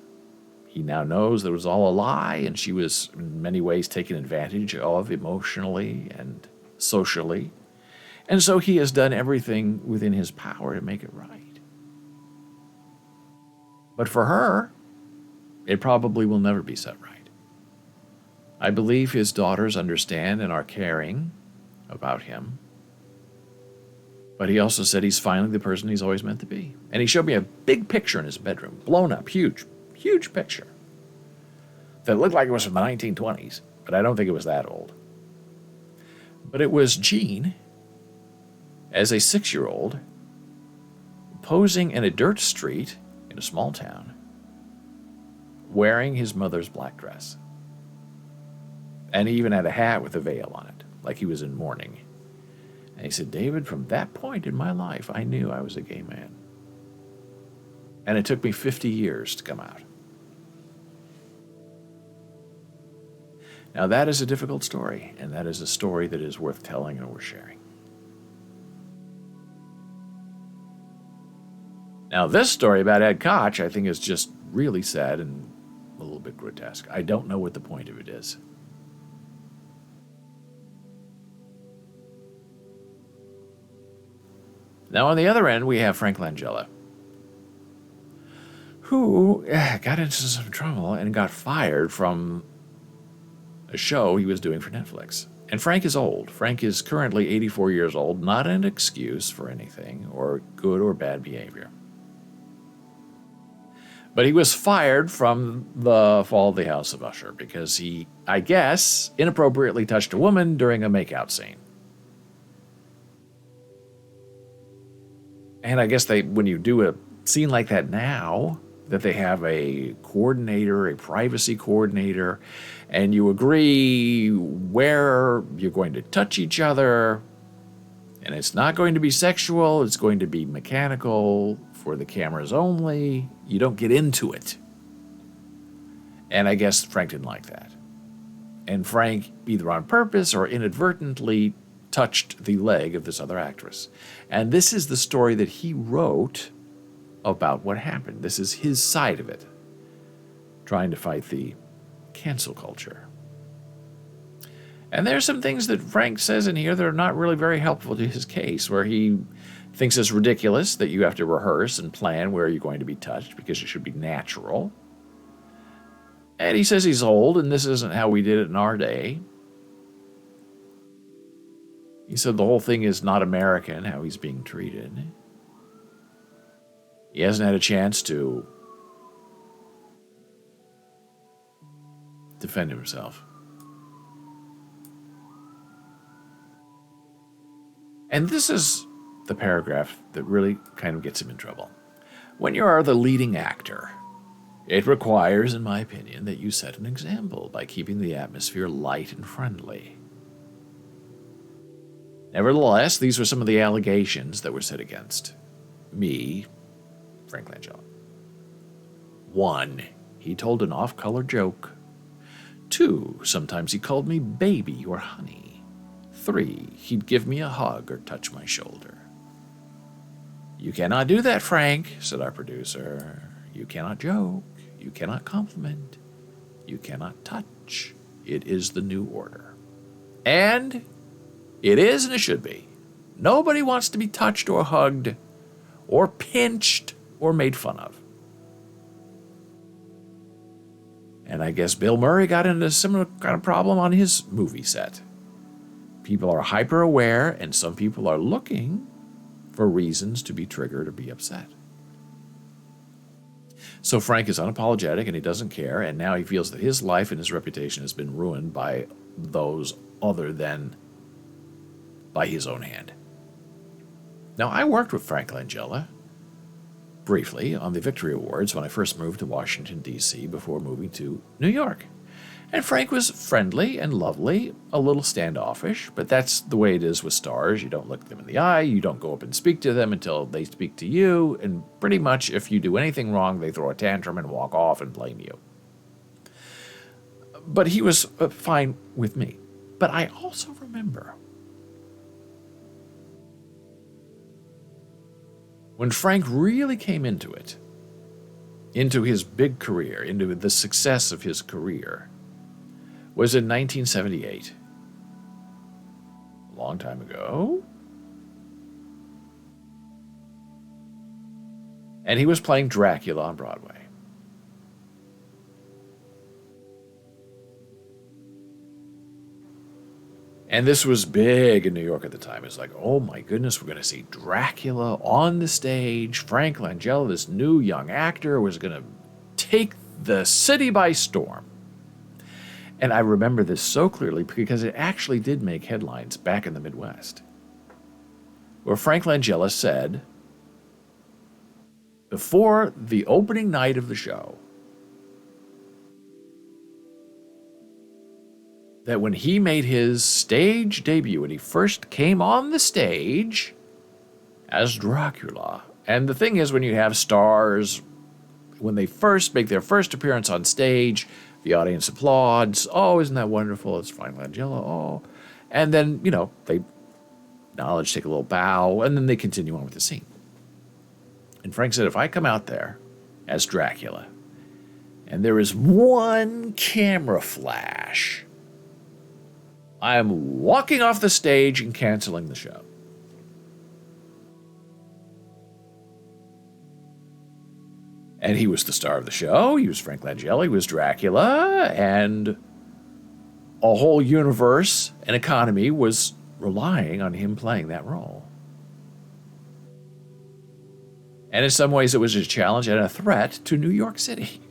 He now knows that it was all a lie, and she was in many ways taken advantage of emotionally and socially. And so he has done everything within his power to make it right. But for her, it probably will never be set right. I believe his daughters understand and are caring about him. But he also said he's finally the person he's always meant to be. And he showed me a big picture in his bedroom, blown up, huge picture, that looked like it was from the 1920s, but I don't think it was that old. But it was Gene, as a 6-year-old, posing in a dirt street in a small town, wearing his mother's black dress. And he even had a hat with a veil on it, like he was in mourning. And he said, David, from that point in my life, I knew I was a gay man. And it took me 50 years to come out. Now, that is a difficult story, and that is a story that is worth telling and worth sharing. Now, this story about Ed Koch, I think, is just really sad and a little bit grotesque. I don't know what the point of it is. Now, on the other end, we have Frank Langella, who got into some trouble and got fired from a show he was doing for Netflix. And Frank is old. Frank is currently 84 years old, not an excuse for anything or good or bad behavior. But he was fired from the Fall of the House of Usher because he, I guess, inappropriately touched a woman during a makeout scene. And I guess when you do a scene like that now, that they have a coordinator, a privacy coordinator, and you agree where you're going to touch each other, and it's not going to be sexual, it's going to be mechanical for the cameras only. You don't get into it. And I guess Frank didn't like that. And Frank, either on purpose or inadvertently, touched the leg of this other actress. And this is the story that he wrote about what happened. This is his side of it, trying to fight the cancel culture. And there's some things that Frank says in here that are not really very helpful to his case, where he thinks it's ridiculous that you have to rehearse and plan where you're going to be touched because it should be natural. And he says he's old and this isn't how we did it in our day. He said the whole thing is not American, how he's being treated. He hasn't had a chance to defend himself. And this is the paragraph that really kind of gets him in trouble. When you are the leading actor, it requires, in my opinion, that you set an example by keeping the atmosphere light and friendly. Nevertheless, these were some of the allegations that were set against me, Frank Langella. 1, he told an off-color joke. 2, sometimes he called me baby or honey. 3, he'd give me a hug or touch my shoulder. You cannot do that, Frank, said our producer. You cannot joke. You cannot compliment. You cannot touch. It is the new order. And it is and it should be. Nobody wants to be touched or hugged or pinched or made fun of. And I guess Bill Murray got into a similar kind of problem on his movie set. People are hyper aware and some people are looking for reasons to be triggered or be upset. So Frank is unapologetic and he doesn't care, and now he feels that his life and his reputation has been ruined by those other than by his own hand. Now, I worked with Frank Langella briefly on the Victory Awards when I first moved to Washington, D.C. before moving to New York. And Frank was friendly and lovely, a little standoffish, but that's the way it is with stars. You don't look them in the eye, you don't go up and speak to them until they speak to you, and pretty much if you do anything wrong, they throw a tantrum and walk off and blame you. But he was fine with me. But I also remember when Frank really came into it, into his big career, into the success of his career, was in 1978. A long time ago. And he was playing Dracula on Broadway. And this was big in New York at the time. It's like, oh my goodness, we're going to see Dracula on the stage. Frank Langella, this new young actor, was going to take the city by storm. And I remember this so clearly because it actually did make headlines back in the Midwest, where Frank Langella said, before the opening night of the show, that when he made his stage debut, when he first came on the stage as Dracula, and the thing is, when you have stars, when they first make their first appearance on stage, the audience applauds. Oh, isn't that wonderful? It's Frank Langella. Oh. And then, they acknowledge, take a little bow, and then they continue on with the scene. And Frank said, if I come out there as Dracula, and there is one camera flash, I am walking off the stage and canceling the show. And he was the star of the show. He was Frank Langella. He was Dracula. And a whole universe and economy was relying on him playing that role. And in some ways, it was a challenge and a threat to New York City.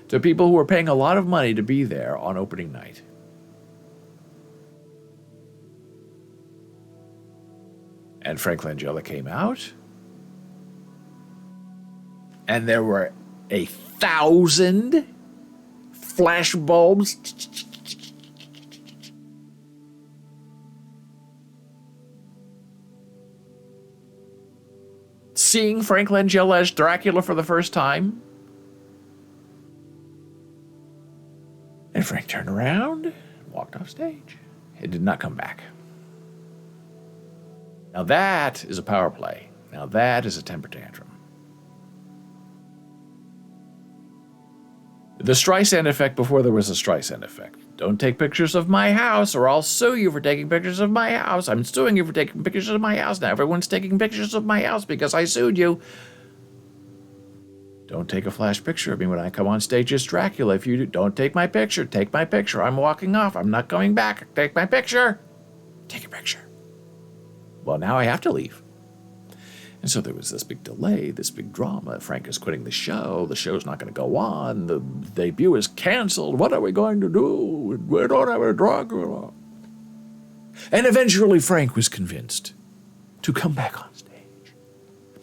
To people who were paying a lot of money to be there on opening night. And Frank Langella came out, and there were 1,000 flash bulbs seeing Frank Langella as Dracula for the first time. And Frank turned around and walked off stage. It did not come back. Now that is a power play. Now that is a temper tantrum. The Streisand effect before there was a Streisand effect. Don't take pictures of my house or I'll sue you for taking pictures of my house. I'm suing you for taking pictures of my house. Now everyone's taking pictures of my house because I sued you. Don't take a flash picture of me when I come on stage as Dracula. If you do, don't take my picture. Take my picture. I'm walking off. I'm not coming back. Take my picture. Take a picture. Well, now I have to leave. And so there was this big delay, this big drama. Frank is quitting the show. The show's not going to go on. The debut is canceled. What are we going to do? We don't have a Dracula. And eventually Frank was convinced to come back on stage.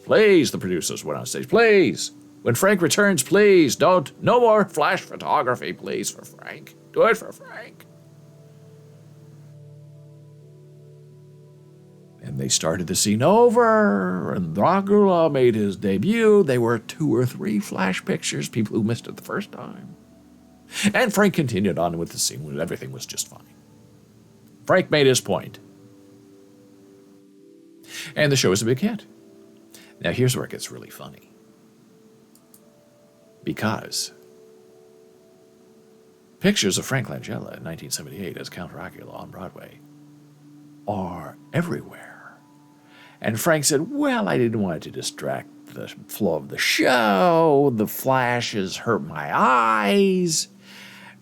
Please, the producers went on stage. Please, when Frank returns, please, no more flash photography, please, for Frank. Do it for Frank. And they started the scene over, and Dracula made his debut. They were 2 or 3 flash pictures, people who missed it the first time. And Frank continued on with the scene when everything was just fine. Frank made his point. And the show was a big hit. Now here's where it gets really funny. Because pictures of Frank Langella in 1978 as Count Dracula on Broadway are everywhere. And Frank said, well, I didn't want it to distract the flow of the show. The flashes hurt my eyes.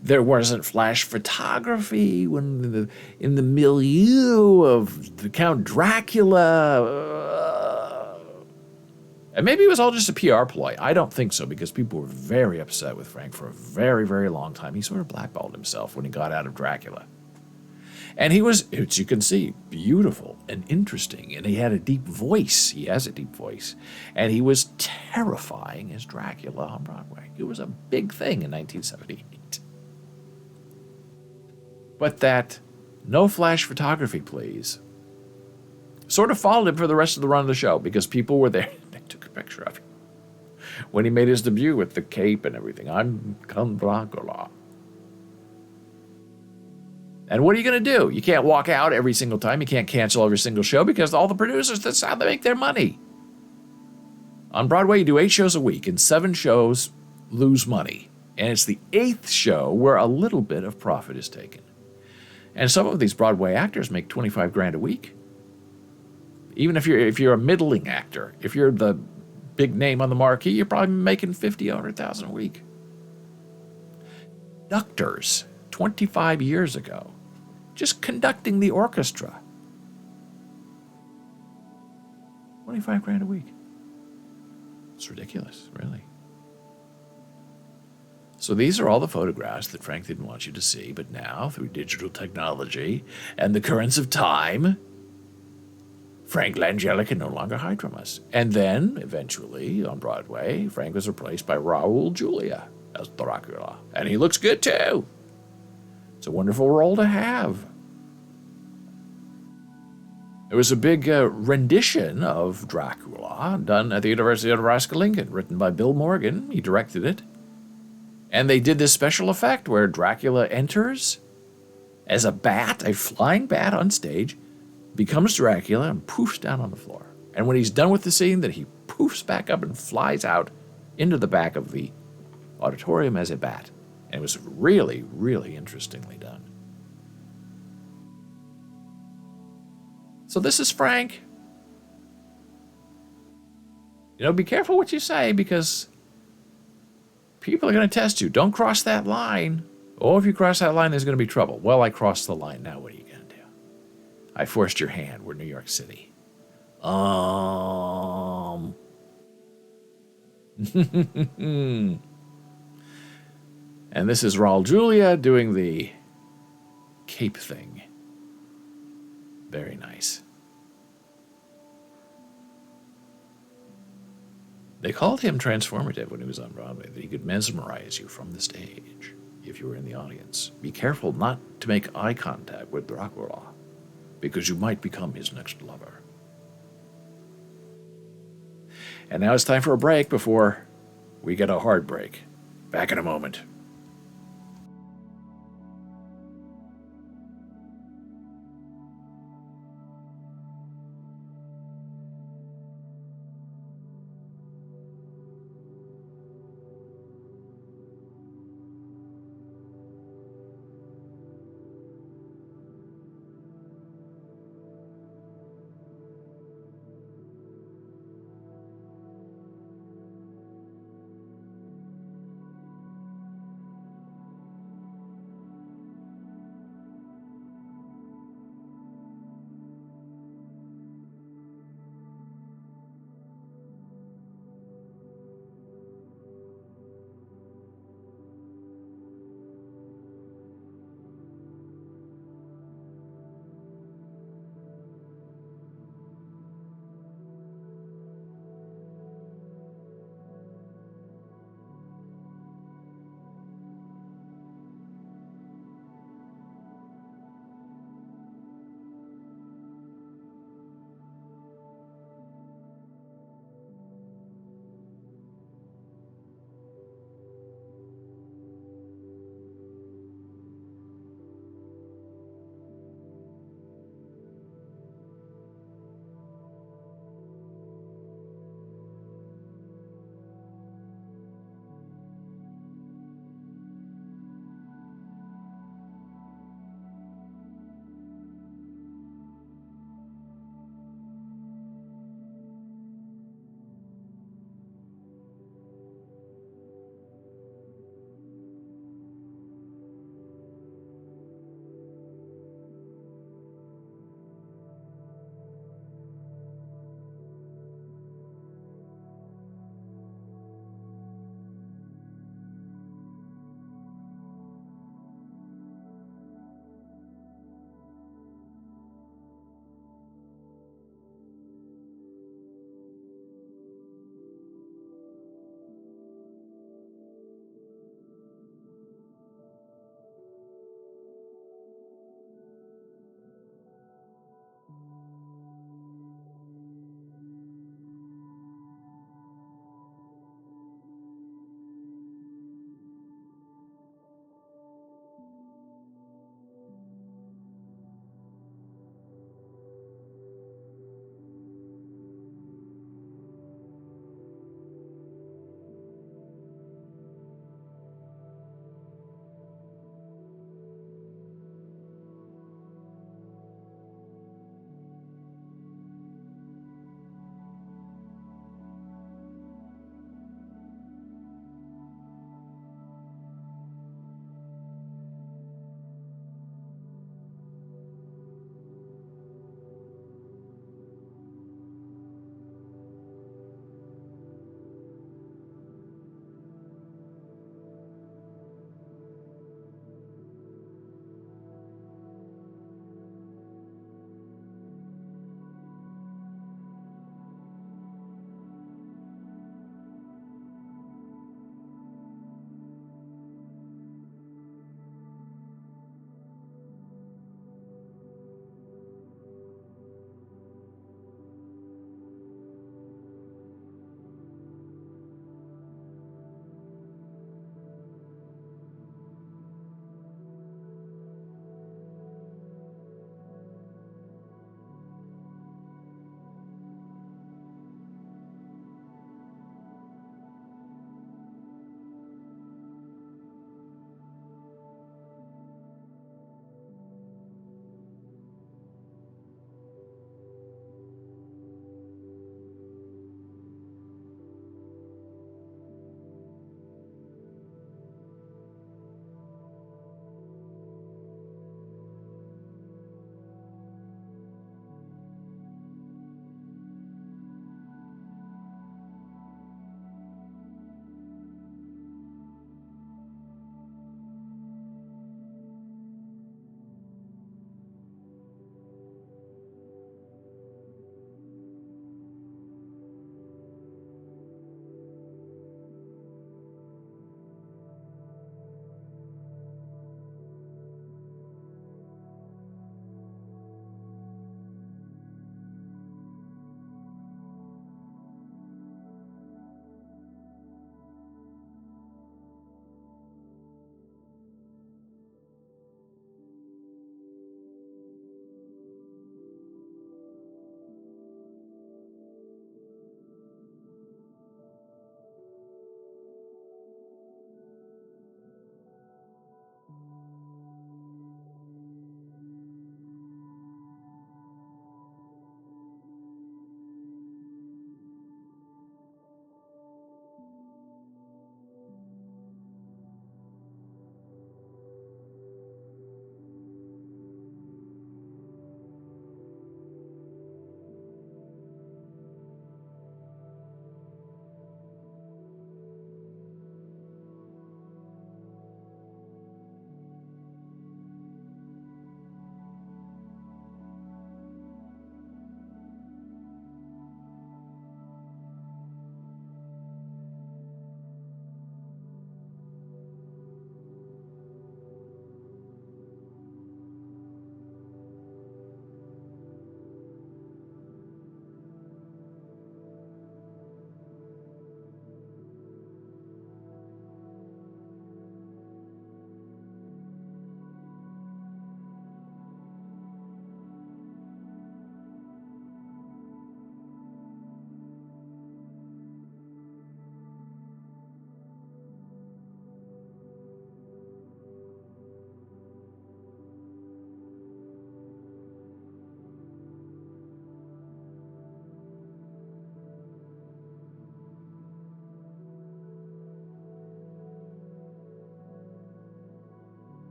There wasn't flash photography when in the milieu of the Count Dracula. And maybe it was all just a PR ploy. I don't think so, because people were very upset with Frank for a very, very long time. He sort of blackballed himself when he got out of Dracula. And he was, as you can see, beautiful and interesting. And he had a deep voice. He has a deep voice. And he was terrifying as Dracula on Broadway. It was a big thing in 1978. But that no flash photography, please, sort of followed him for the rest of the run of the show because people were there. They took a picture of him when he made his debut with the cape and everything. I'm Count Dracula. And what are you going to do? You can't walk out every single time. You can't cancel every single show because all the producers, that's how they make their money. On Broadway, you do 8 shows a week, and 7 shows lose money. And it's the 8th show where a little bit of profit is taken. And some of these Broadway actors make $25,000 a week. Even if you're a middling actor, if you're the big name on the marquee, you're probably making $50,000 or $100,000 a week. Conductors, 25 years ago, just conducting the orchestra, $25,000 a week. It's ridiculous, really. So these are all the photographs that Frank didn't want you to see, but now, through digital technology and the currents of time, Frank Langella can no longer hide from us. And then, eventually, on Broadway, Frank was replaced by Raul Julia as Dracula. And he looks good, too. It's a wonderful role to have. There was a big rendition of Dracula done at the University of Nebraska-Lincoln, written by Bill Morgan. He directed it. And they did this special effect where Dracula enters as a bat, a flying bat on stage, becomes Dracula and poofs down on the floor. And when he's done with the scene, then he poofs back up and flies out into the back of the auditorium as a bat. And it was really, really interestingly done. So this is Frank. You know, be careful what you say because people are going to test you. Don't cross that line. Oh, if you cross that line, there's going to be trouble. Well, I crossed the line. Now what are you going to do? I forced your hand. We're New York City. And this is Raul Julia doing the cape thing. Very nice. They called him transformative when he was on Broadway, that he could mesmerize you from the stage if you were in the audience. Be careful not to make eye contact with Dracula, because you might become his next lover. And now it's time for a break before we get a hard break. Back in a moment.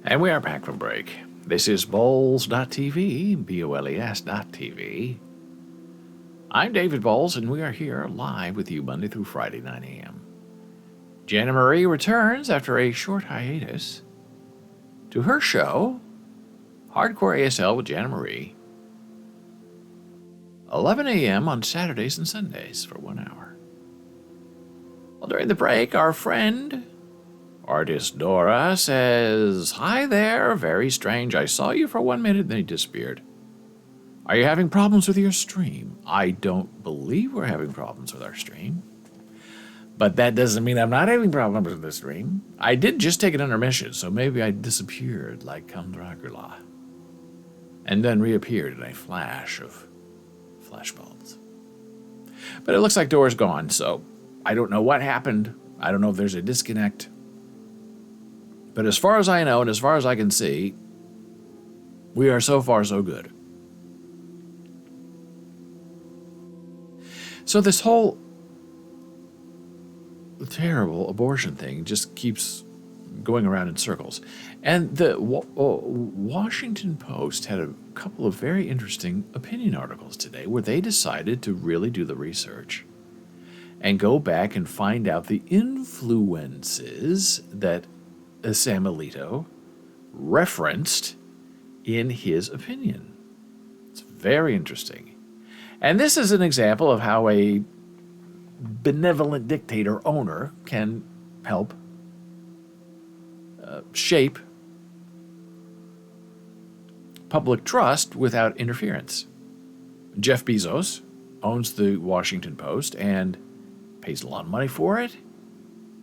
And we are back from break. This is Boles.tv, BOLES.tv. I'm David Boles, and we are here live with you Monday through Friday, 9 a.m. Jana Marie returns after a short hiatus to her show, Hardcore ASL with Jana Marie, 11 a.m. on Saturdays and Sundays for 1 hour. Well, during the break, our friend, artist Dora, says, "Hi there, very strange. I saw you for 1 minute, then you disappeared. Are you having problems with your stream?" I don't believe we're having problems with our stream. But that doesn't mean I'm not having problems with the stream. I did just take an intermission, so maybe I disappeared like Count Dracula. And then reappeared in a flash of flashbulbs. But it looks like Dora's gone, so I don't know what happened. I don't know if there's a disconnect. But as far as I know, and as far as I can see, we are so far so good. So this whole terrible abortion thing just keeps going around in circles. And the Washington Post had a couple of very interesting opinion articles today where they decided to really do the research and go back and find out the influences that Sam Alito referenced in his opinion. It's very interesting. And this is an example of how a benevolent dictator owner can help shape public trust without interference. Jeff Bezos owns the Washington Post and pays a lot of money for it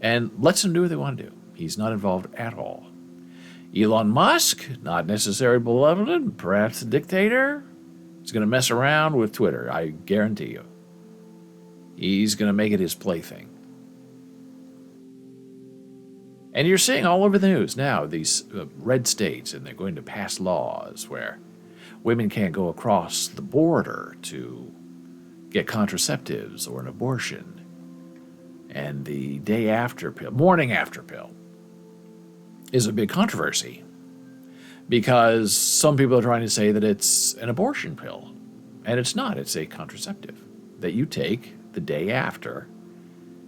and lets them do what they want to do. He's not involved at all. Elon Musk, not necessarily benevolent, perhaps a dictator, is going to mess around with Twitter, I guarantee you. He's going to make it his plaything. And you're seeing all over the news now these red states, and they're going to pass laws where women can't go across the border to get contraceptives or an abortion. And the day after pill, morning after pill, is a big controversy because some people are trying to say that it's an abortion pill. And it's not. It's a contraceptive that you take the day after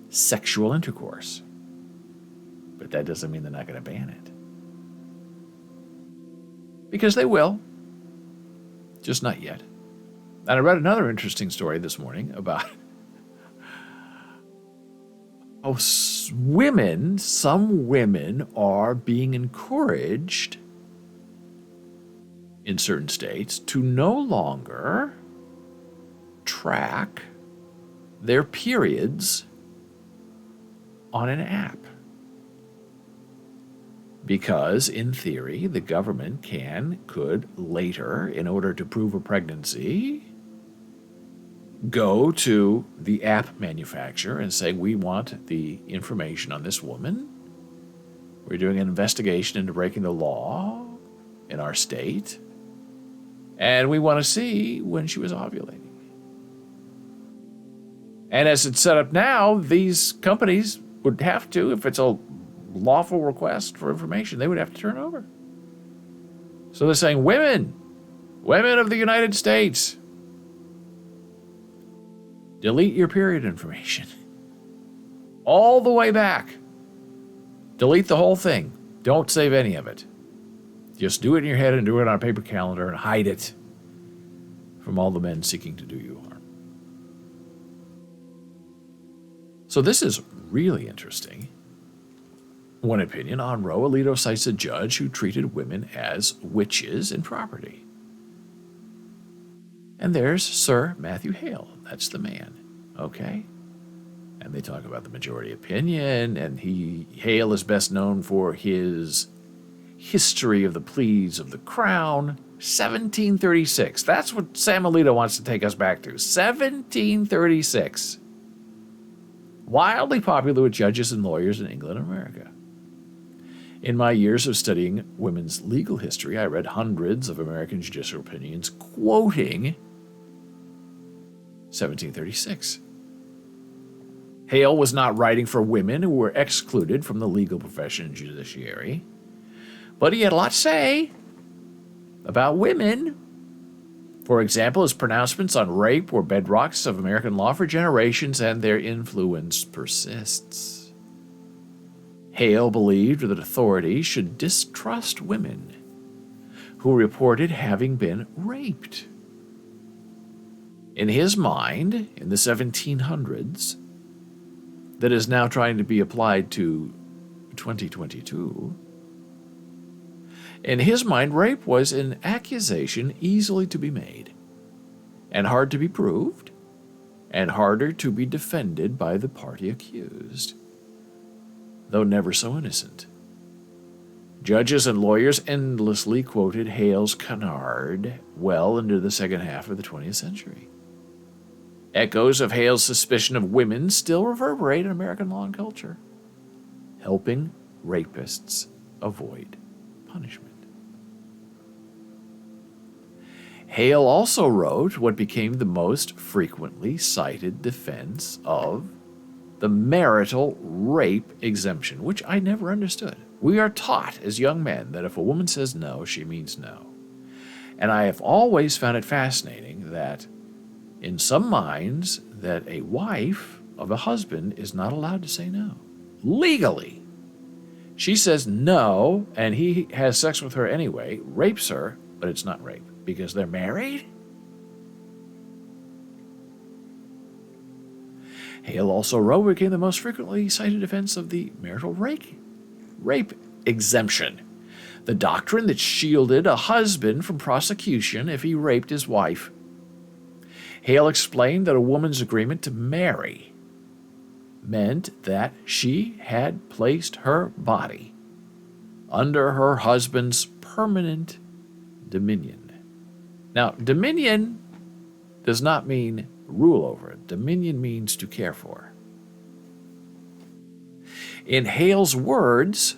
sexual intercourse. But that doesn't mean they're not going to ban it. Because they will. Just not yet. And I read another interesting story this morning about how some women are being encouraged in certain states to no longer track their periods on an app. Because, in theory, the government could later, in order to prove a pregnancy, go to the app manufacturer and say, we want the information on this woman. We're doing an investigation into breaking the law in our state. And we want to see when she was ovulating. And as it's set up now, these companies would have to, if it's a lawful request for information, they would have to turn over. So they're saying, women of the United States, delete your period information. All the way back. Delete the whole thing. Don't save any of it. Just do it in your head and do it on a paper calendar and hide it from all the men seeking to do you harm. So this is really interesting. One opinion on Roe, Alito cites a judge who treated women as witches and property. And there's Sir Matthew Hale. That's the man. Okay? And they talk about the majority opinion, and Hale is best known for his history of the pleas of the crown. 1736. That's what Sam Alito wants to take us back to. 1736. Wildly popular with judges and lawyers in England and America. In my years of studying women's legal history, I read hundreds of American judicial opinions quoting 1736. Hale was not writing for women who were excluded from the legal profession and judiciary, But he had a lot to say about women. For example, his pronouncements on rape were bedrocks of American law for generations, and their influence persists. Hale believed that authorities should distrust women who reported having been raped. In his mind, in the 1700s, that is now trying to be applied to 2022, in his mind, rape was an accusation easily to be made, and hard to be proved, and harder to be defended by the party accused, though never so innocent. Judges and lawyers endlessly quoted Hale's canard well into the second half of the 20th century. Echoes of Hale's suspicion of women still reverberate in American law and culture, helping rapists avoid punishment. Hale also wrote what became the most frequently cited defense of the marital rape exemption, which I never understood. We are taught as young men that if a woman says no, she means no. And I have always found it fascinating that in some minds that a wife of a husband is not allowed to say no. Legally. She says no, and he has sex with her anyway, rapes her, but it's not rape because they're married? Hale also wrote what became the most frequently cited defense of the marital rape exemption, the doctrine that shielded a husband from prosecution if he raped his wife. Hale explained that a woman's agreement to marry meant that she had placed her body under her husband's permanent dominion. Now, dominion does not mean rule over. Dominion means to care for. In Hale's words,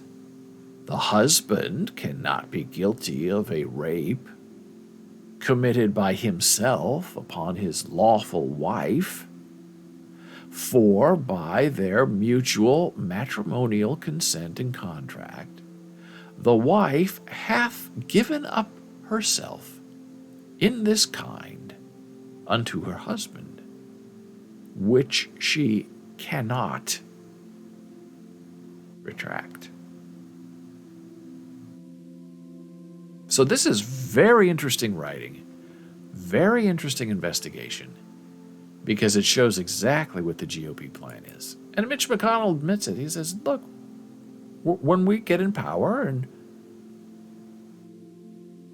the husband cannot be guilty of a rape committed by himself upon his lawful wife, for by their mutual matrimonial consent and contract, the wife hath given up herself in this kind unto her husband, which she cannot retract. So this is very interesting writing, very interesting investigation, because it shows exactly what the GOP plan is. And Mitch McConnell admits it. He says, look, when we get in power and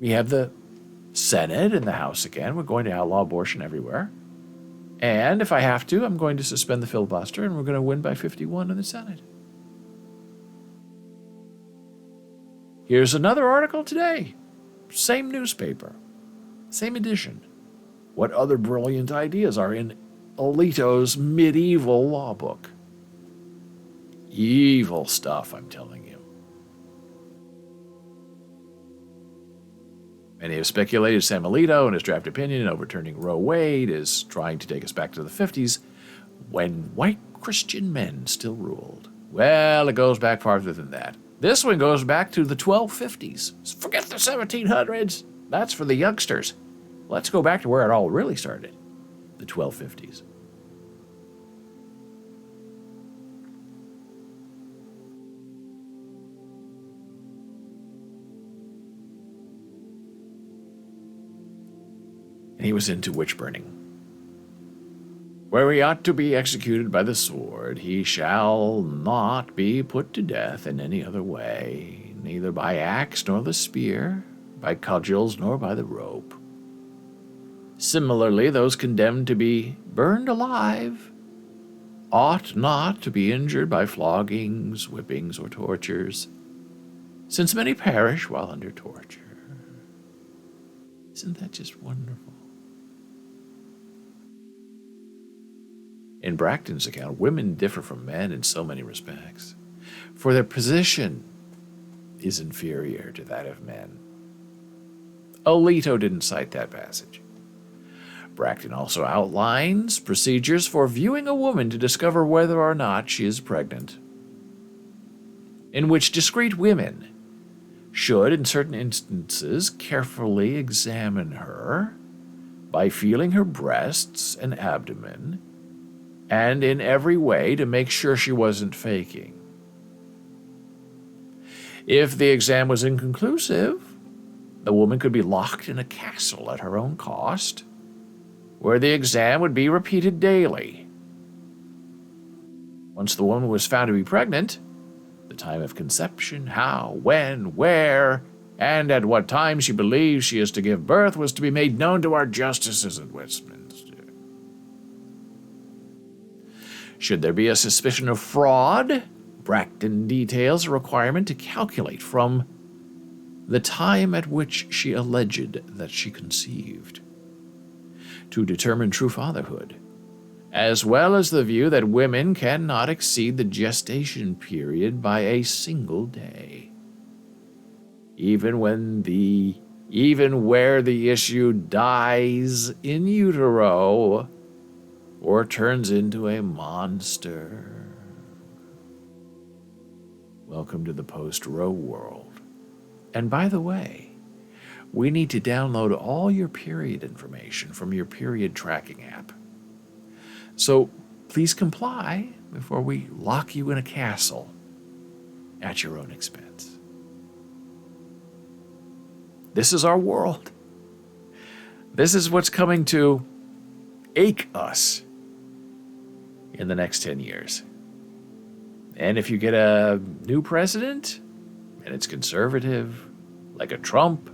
we have the Senate and the House again, we're going to outlaw abortion everywhere. And if I have to, I'm going to suspend the filibuster, and we're going to win by 51 in the Senate. Here's another article today. Same newspaper. Same edition. What other brilliant ideas are in Alito's medieval law book? Evil stuff, I'm telling you. Many have speculated Sam Alito in his draft opinion overturning Roe Wade is trying to take us back to the 50s when white Christian men still ruled. Well, it goes back farther than that. This one goes back to the 1250s. Forget the 1700s. That's for the youngsters. Let's go back to where it all really started, the 1250s. And he was into witch burning. Where he ought to be executed by the sword, he shall not be put to death in any other way, neither by axe nor the spear, by cudgels nor by the rope. Similarly, those condemned to be burned alive ought not to be injured by floggings, whippings, or tortures, since many perish while under torture. Isn't that just wonderful? In Bracton's account, women differ from men in so many respects, for their position is inferior to that of men. Alito didn't cite that passage. Bracton also outlines procedures for viewing a woman to discover whether or not she is pregnant, in which discreet women should, in certain instances, carefully examine her by feeling her breasts and abdomen, and in every way to make sure she wasn't faking. If the exam was inconclusive, the woman could be locked in a castle at her own cost, where the exam would be repeated daily. Once the woman was found to be pregnant, the time of conception, how, when, where, and at what time she believes she is to give birth was to be made known to our justices at Westminster. Should there be a suspicion of fraud, Bracton details a requirement to calculate from the time at which she alleged that she conceived, to determine true fatherhood, as well as the view that women cannot exceed the gestation period by a single day, even where the issue dies in utero or turns into a monster. Welcome to the post-Roe world. And by the way, we need to download all your period information from your period tracking app. So please comply before we lock you in a castle at your own expense. This is our world. This is what's coming to ache us in the next 10 years. And if you get a new president, and it's conservative, like a Trump,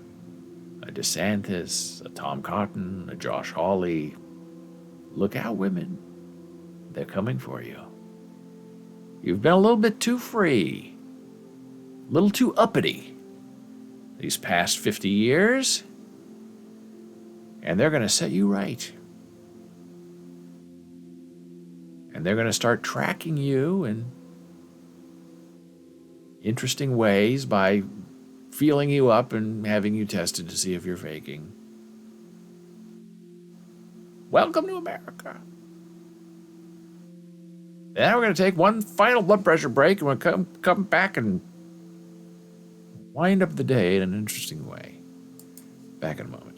a DeSantis, a Tom Cotton, a Josh Hawley, look out, women. They're coming for you. You've been a little bit too free, a little too uppity these past 50 years, and they're going to set you right. And they're going to start tracking you in interesting ways by feeling you up and having you tested to see if you're faking. Welcome to America. Now we're going to take one final blood pressure break, and we'll come back and wind up the day in an interesting way. Back in a moment.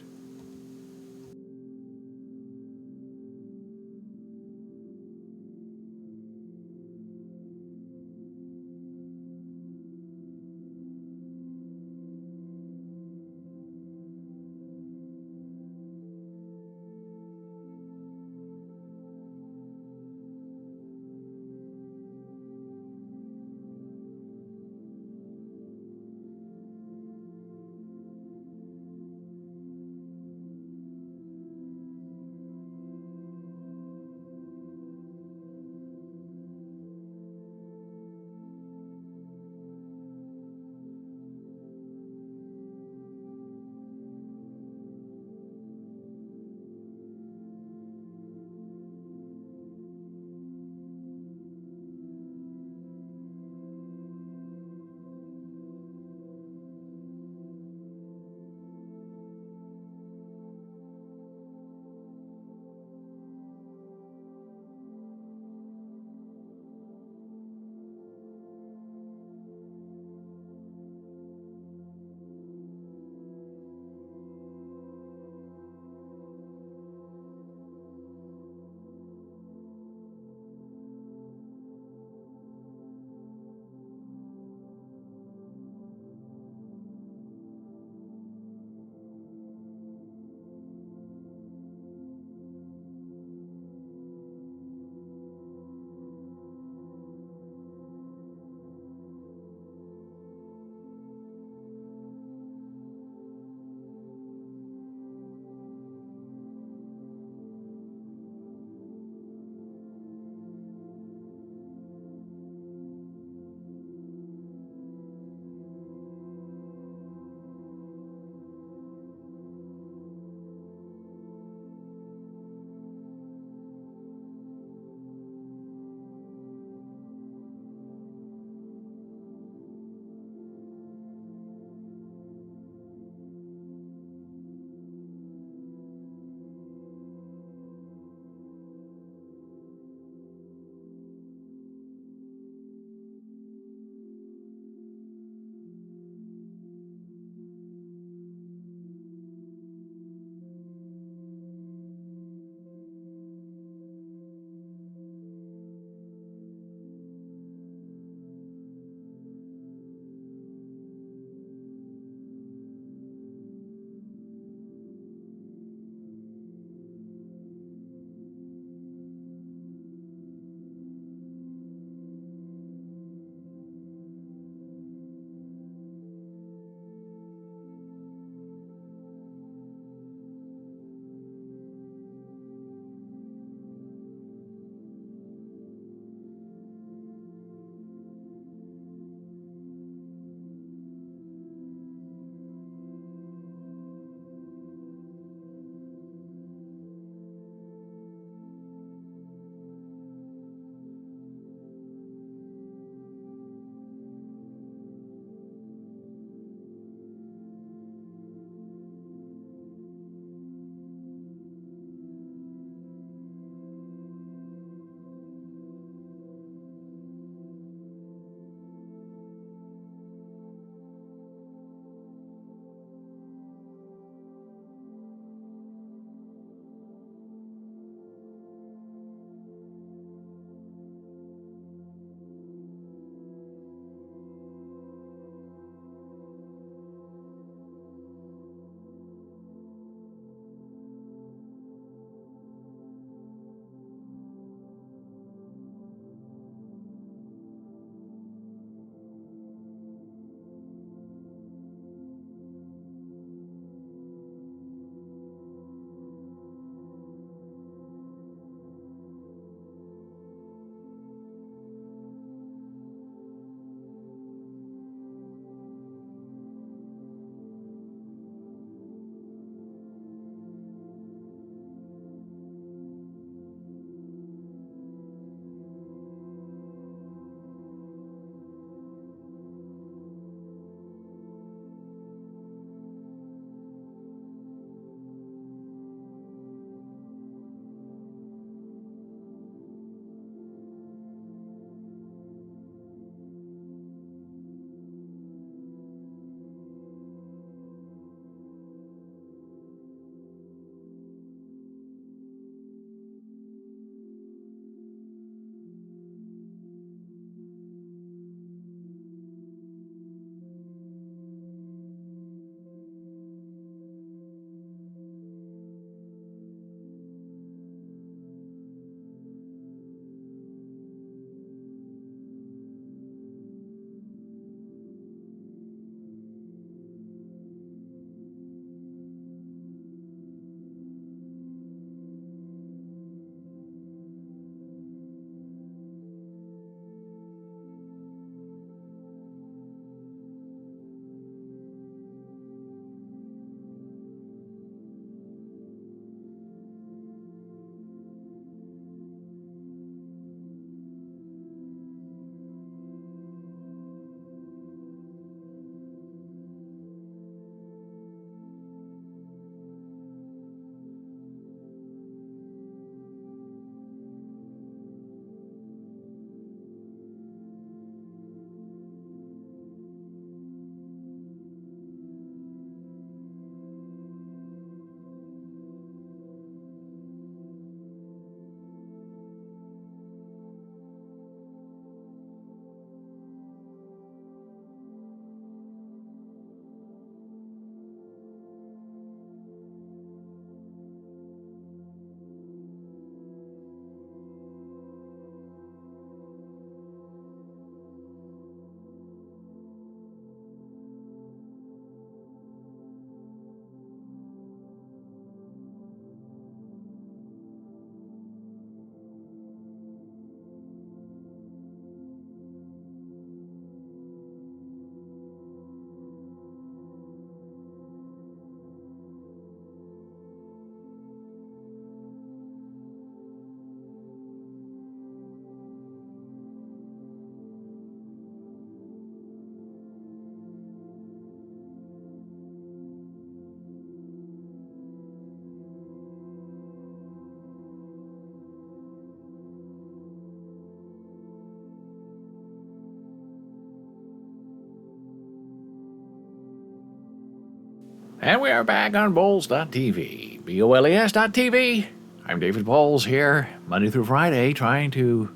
And we are back on Boles.tv. BOLES.tv. I'm David Boles here, Monday through Friday, trying to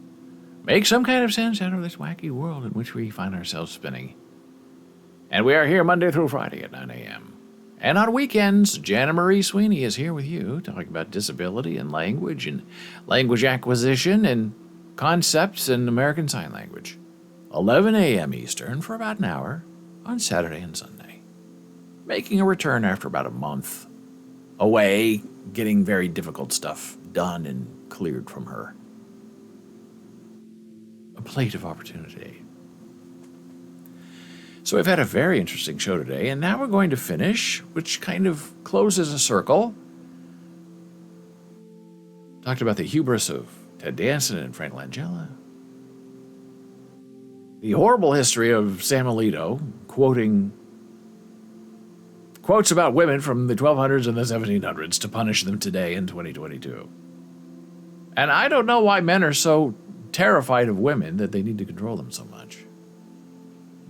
make some kind of sense out of this wacky world in which we find ourselves spinning. And we are here Monday through Friday at 9 a.m. And on weekends, Jana Marie Sweeney is here with you, talking about disability and language acquisition and concepts in American Sign Language. 11 a.m. Eastern for about an hour on Saturday and Sunday. Making a return after about a month away, getting very difficult stuff done and cleared from her. A plate of opportunity. So we've had a very interesting show today, and now we're going to finish, which kind of closes a circle. Talked about the hubris of Ted Danson and Frank Langella. The horrible history of Sam Alito, quoting quotes about women from the 1200s and the 1700s to punish them today in 2022. And I don't know why men are so terrified of women that they need to control them so much.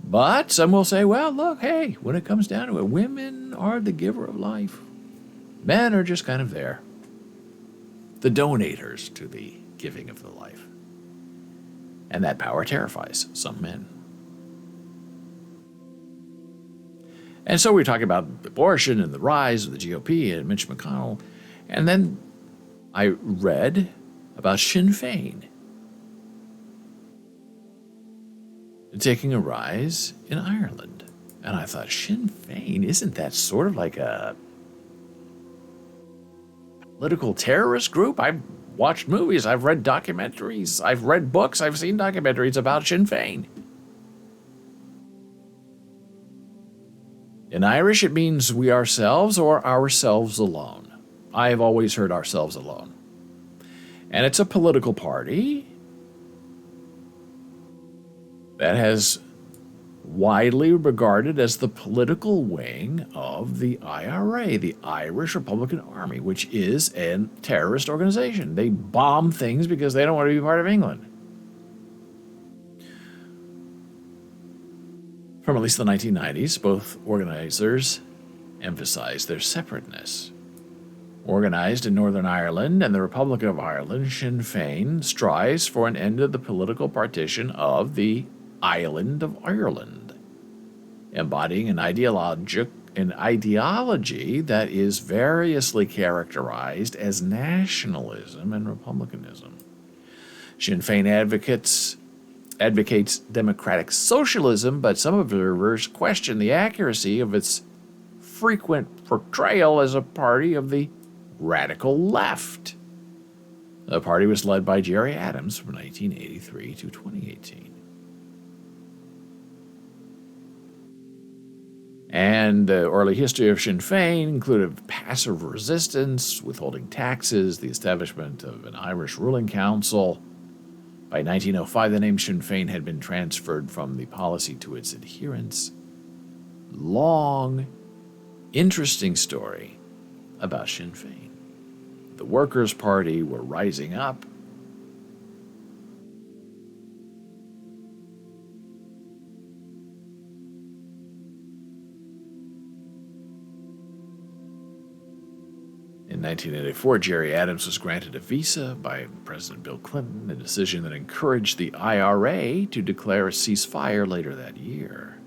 But some will say, well, look, hey, when it comes down to it, women are the giver of life. Men are just kind of there. The donators to the giving of the life. And that power terrifies some men. And so we're talking about abortion and the rise of the GOP and Mitch McConnell. And then I read about Sinn Fein taking a rise in Ireland. And I thought, Sinn Fein, isn't that sort of like a political terrorist group? I've watched movies, I've read documentaries, I've read books, I've seen documentaries about Sinn Fein. In Irish, it means we ourselves or ourselves alone. I have always heard ourselves alone. And it's a political party that has widely regarded as the political wing of the IRA, the Irish Republican Army, which is a terrorist organization. They bomb things because they don't want to be part of England. From at least the 1990s, both organizers emphasized their separateness. Organized in Northern Ireland and the Republic of Ireland, Sinn Fein strives for an end to the political partition of the island of Ireland, embodying an ideology that is variously characterized as nationalism and republicanism. Sinn Fein advocates democratic socialism, but some observers question the accuracy of its frequent portrayal as a party of the radical left. The party was led by Gerry Adams from 1983 to 2018. And the early history of Sinn Fein included passive resistance, withholding taxes, the establishment of an Irish ruling council. By 1905, the name Sinn Fein had been transferred from the policy to its adherents. Long, interesting story about Sinn Fein. The Workers' Party were rising up. In 1984, Gerry Adams was granted a visa by President Bill Clinton, a decision that encouraged the IRA to declare a ceasefire later that year.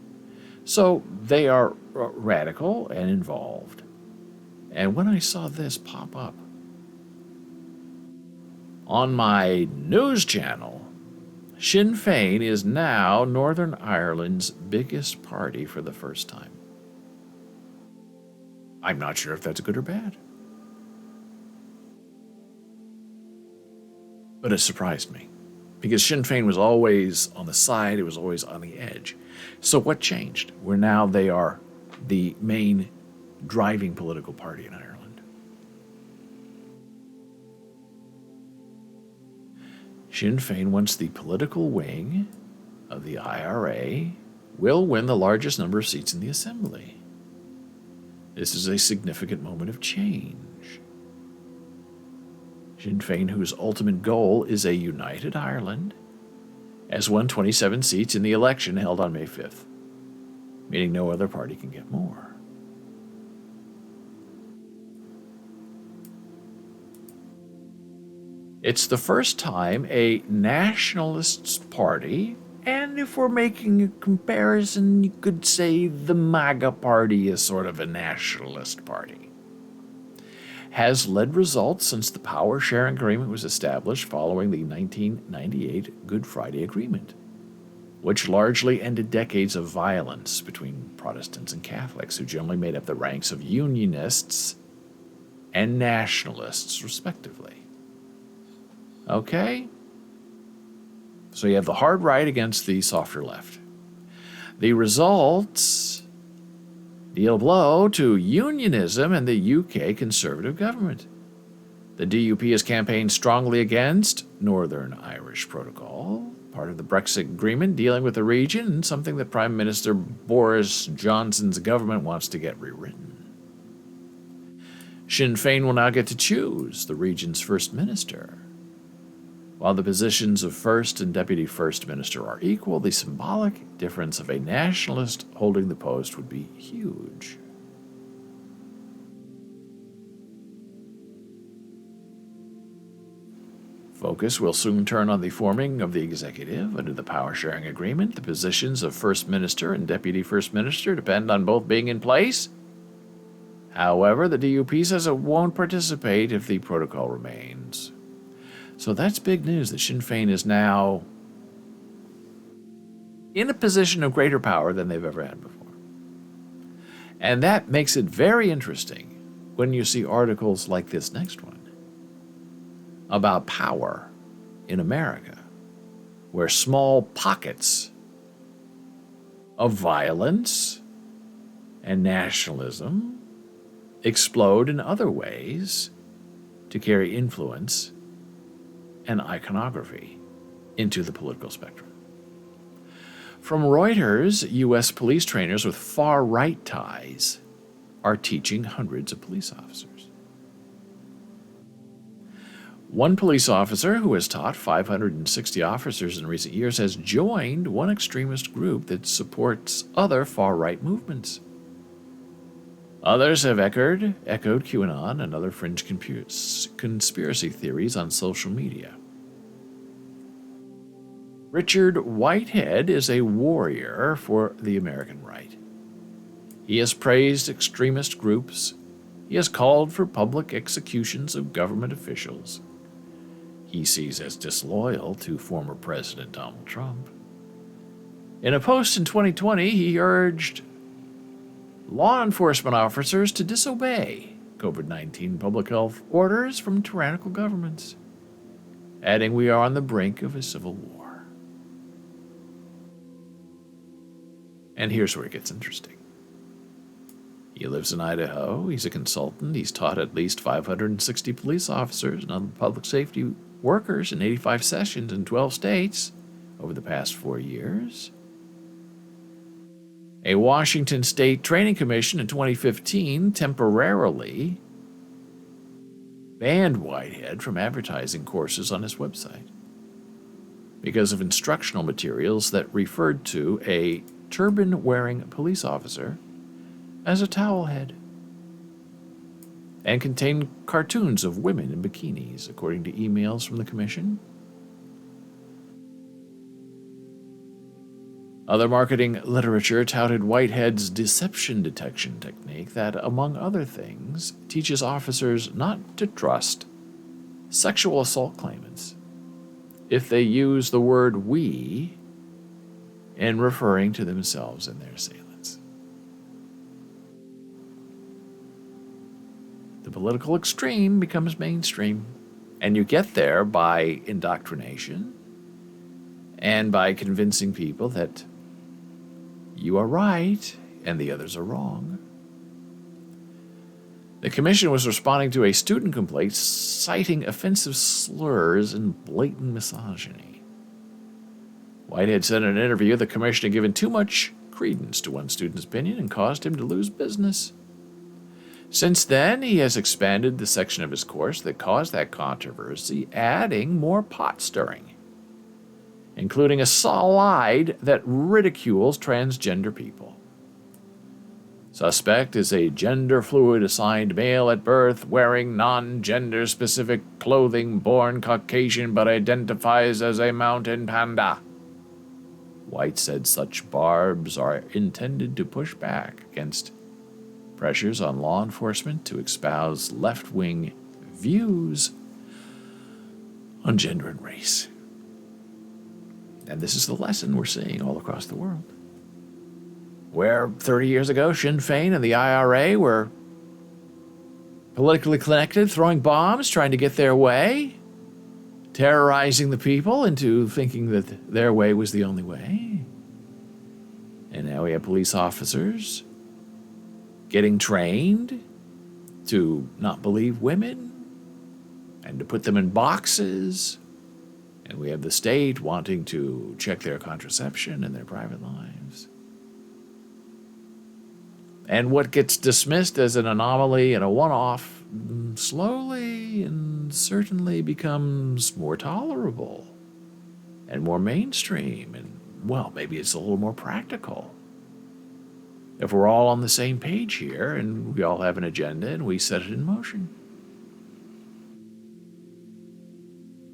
So they are radical and involved. And when I saw this pop up on my news channel, Sinn Fein is now Northern Ireland's biggest party for the first time. I'm not sure if that's good or bad. But it surprised me, because Sinn Fein was always on the side, it was always on the edge. So what changed? Where now they are the main driving political party in Ireland. Sinn Fein, once the political wing of the IRA, will win the largest number of seats in the Assembly. This is a significant moment of change. Sinn Fein, whose ultimate goal is a united Ireland, has won 27 seats in the election held on May 5th, meaning no other party can get more. It's the first time a nationalist party, and if we're making a comparison, you could say the MAGA party is sort of a nationalist party, has led results since the power-sharing agreement was established following the 1998 Good Friday Agreement, which largely ended decades of violence between Protestants and Catholics, who generally made up the ranks of Unionists and Nationalists, respectively. Okay? So you have the hard right against the softer left. The results deal blow to unionism and the UK Conservative government. The DUP has campaigned strongly against Northern Irish Protocol, part of the Brexit agreement dealing with the region, and something that Prime Minister Boris Johnson's government wants to get rewritten. Sinn Fein will now get to choose the region's first minister. While the positions of first and deputy first minister are equal, the symbolic difference of a nationalist holding the post would be huge. Focus will soon turn on the forming of the executive. Under the power-sharing agreement, the positions of first minister and deputy first minister depend on both being in place. However, the DUP says it won't participate if the protocol remains. So that's big news that Sinn Fein is now in a position of greater power than they've ever had before. And that makes it very interesting when you see articles like this next one about power in America, where small pockets of violence and nationalism explode in other ways to carry influence and iconography into the political spectrum. From Reuters, U.S. police trainers with far-right ties are teaching hundreds of police officers. One police officer who has taught 560 officers in recent years has joined one extremist group that supports other far-right movements. Others have echoed QAnon and other fringe conspiracy theories on social media. Richard Whitehead is a warrior for the American right. He has praised extremist groups. He has called for public executions of government officials he sees as disloyal to former President Donald Trump. In a post in 2020, he urged law enforcement officers to disobey COVID-19 public health orders from tyrannical governments, adding, "We are on the brink of a civil war." And here's where it gets interesting. He lives in Idaho. He's a consultant. He's taught at least 560 police officers and other public safety workers in 85 sessions in 12 states over the past 4 years. A Washington State Training Commission in 2015 temporarily banned Whitehead from advertising courses on his website because of instructional materials that referred to a turban-wearing police officer as a towelhead and contained cartoons of women in bikinis, according to emails from the commission. Other marketing literature touted Whitehead's deception detection technique that, among other things, teaches officers not to trust sexual assault claimants if they use the word "we" in referring to themselves and their assailants. The political extreme becomes mainstream, and you get there by indoctrination and by convincing people that you are right and the others are wrong. The commission was responding to a student complaint citing offensive slurs and blatant misogyny. Whitehead said in an interview the commission had given too much credence to one student's opinion and caused him to lose business. Since then, he has expanded the section of his course that caused that controversy, adding more pot stirring, including a slide that ridicules transgender people. Suspect is a gender-fluid assigned male at birth, wearing non-gender specific clothing, born Caucasian but identifies as a mountain panda. White said such barbs are intended to push back against pressures on law enforcement to espouse left-wing views on gender and race. And this is the lesson we're seeing all across the world. Where 30 years ago, Sinn Fein and the IRA were politically connected, throwing bombs, trying to get their way, terrorizing the people into thinking that their way was the only way. And now we have police officers getting trained to not believe women and to put them in boxes. And we have the state wanting to check their contraception and their private lives. And what gets dismissed as an anomaly and a one-off slowly and certainly becomes more tolerable and more mainstream. And, well, maybe it's a little more practical. If we're all on the same page here and we all have an agenda and we set it in motion.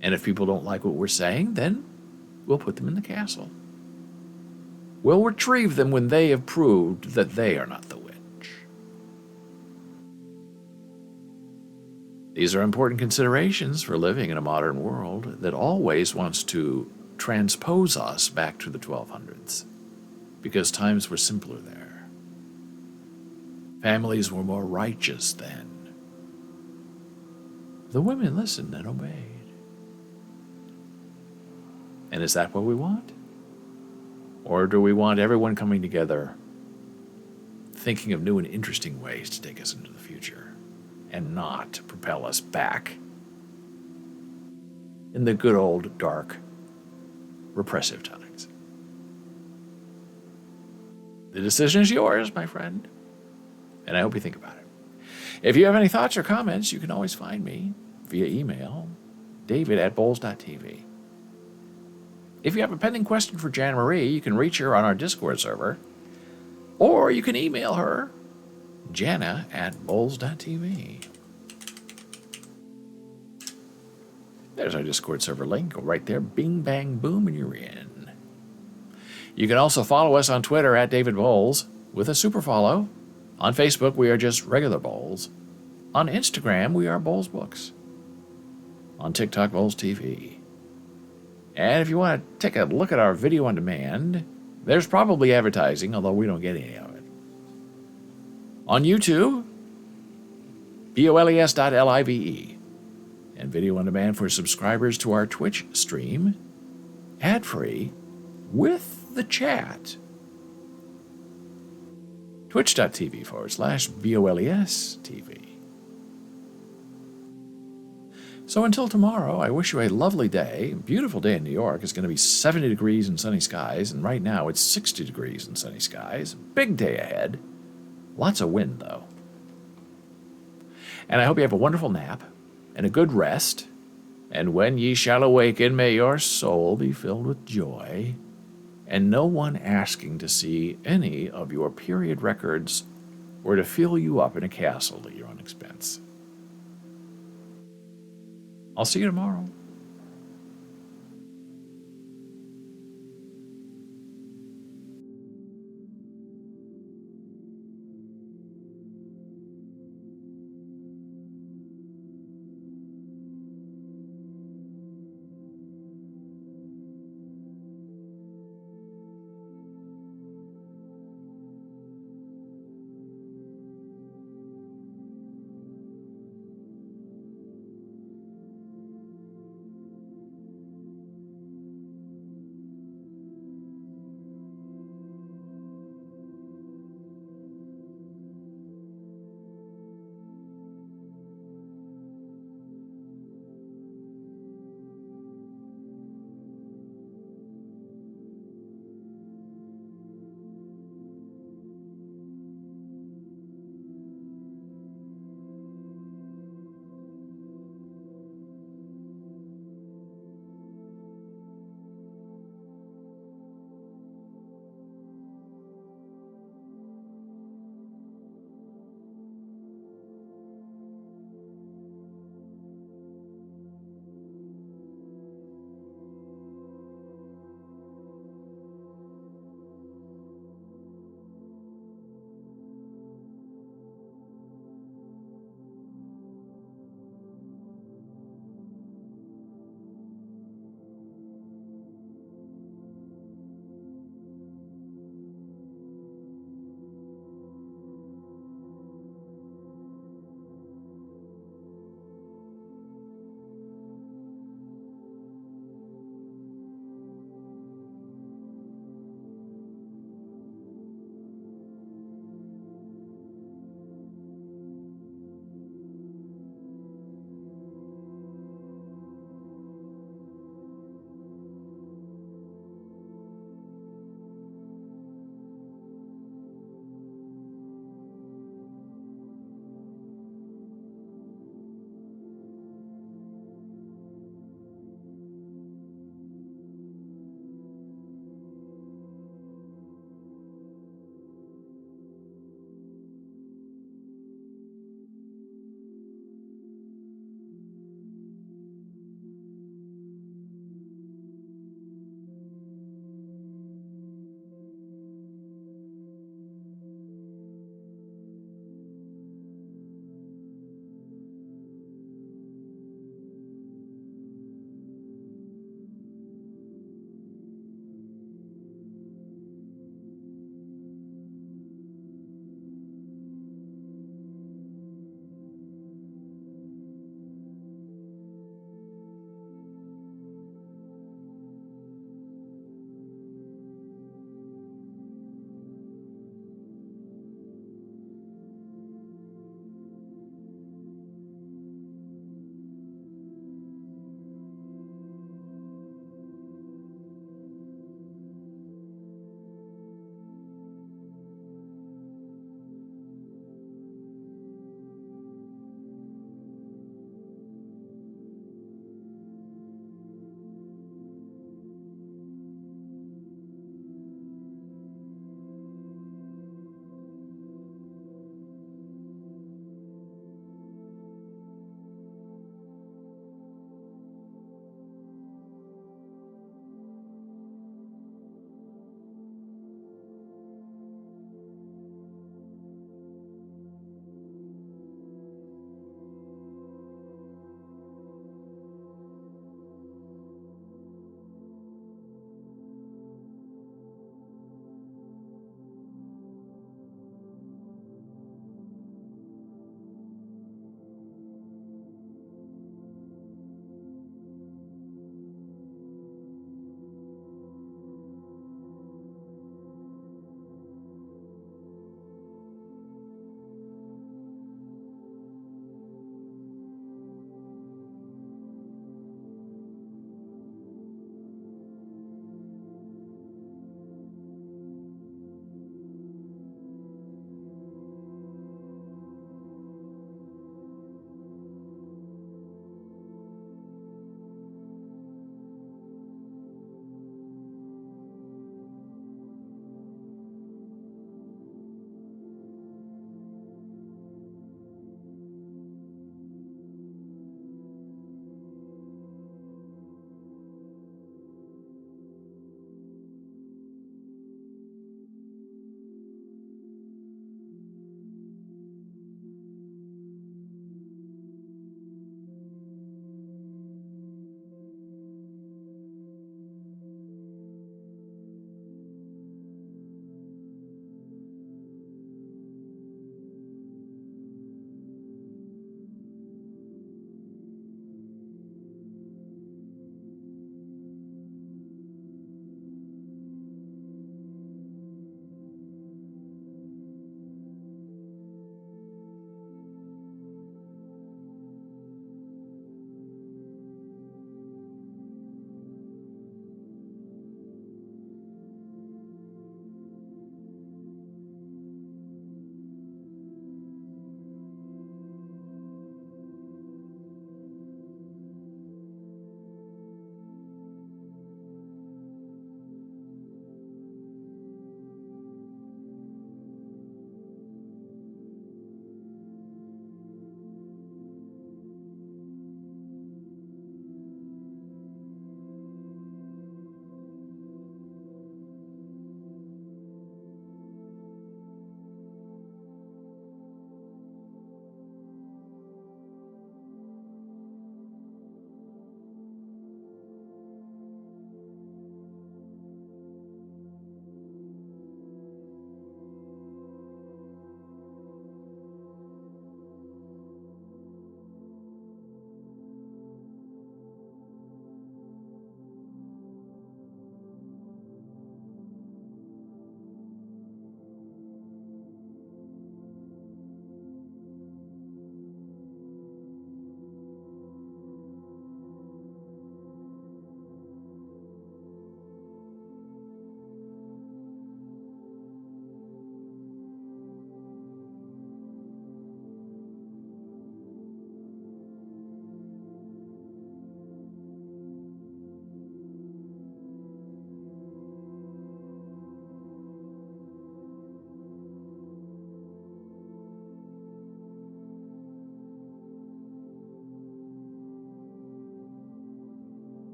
And if people don't like what we're saying, then we'll put them in the castle. We'll retrieve them when they have proved that they are not the witch. These are important considerations for living in a modern world that always wants to transpose us back to the 1200s, because times were simpler there. Families were more righteous then. The women listened and obeyed. And is that what we want? Or do we want everyone coming together, thinking of new and interesting ways to take us into the future, and not to propel us back in the good old, dark, repressive times? The decision is yours, my friend, and I hope you think about it. If you have any thoughts or comments, you can always find me via email, david@boles.tv. If you have a pending question for Jan Marie, you can reach her on our Discord server, or you can email her, jana@boles.tv. There's our Discord server link. Go right there, bing, bang, boom, and you're in. You can also follow us on Twitter @DavidBoles with a super follow. On Facebook, we are just regular Boles. On Instagram, we are Boles Books. On TikTok, Boles TV. And if you want to take a look at our video on demand, there's probably advertising, although we don't get any of it. On YouTube, boles.live. And video on demand for subscribers to our Twitch stream, ad-free, with the chat. Twitch.tv/BOLES TV. So until tomorrow, I wish you a lovely day. Beautiful day in New York. It's going to be 70 degrees and sunny skies, and right now it's 60 degrees and sunny skies. Big day ahead. Lots of wind, though. And I hope you have a wonderful nap and a good rest. And when ye shall awaken, may your soul be filled with joy, and no one asking to see any of your period records or to fill you up in a castle at your own expense. I'll see you tomorrow.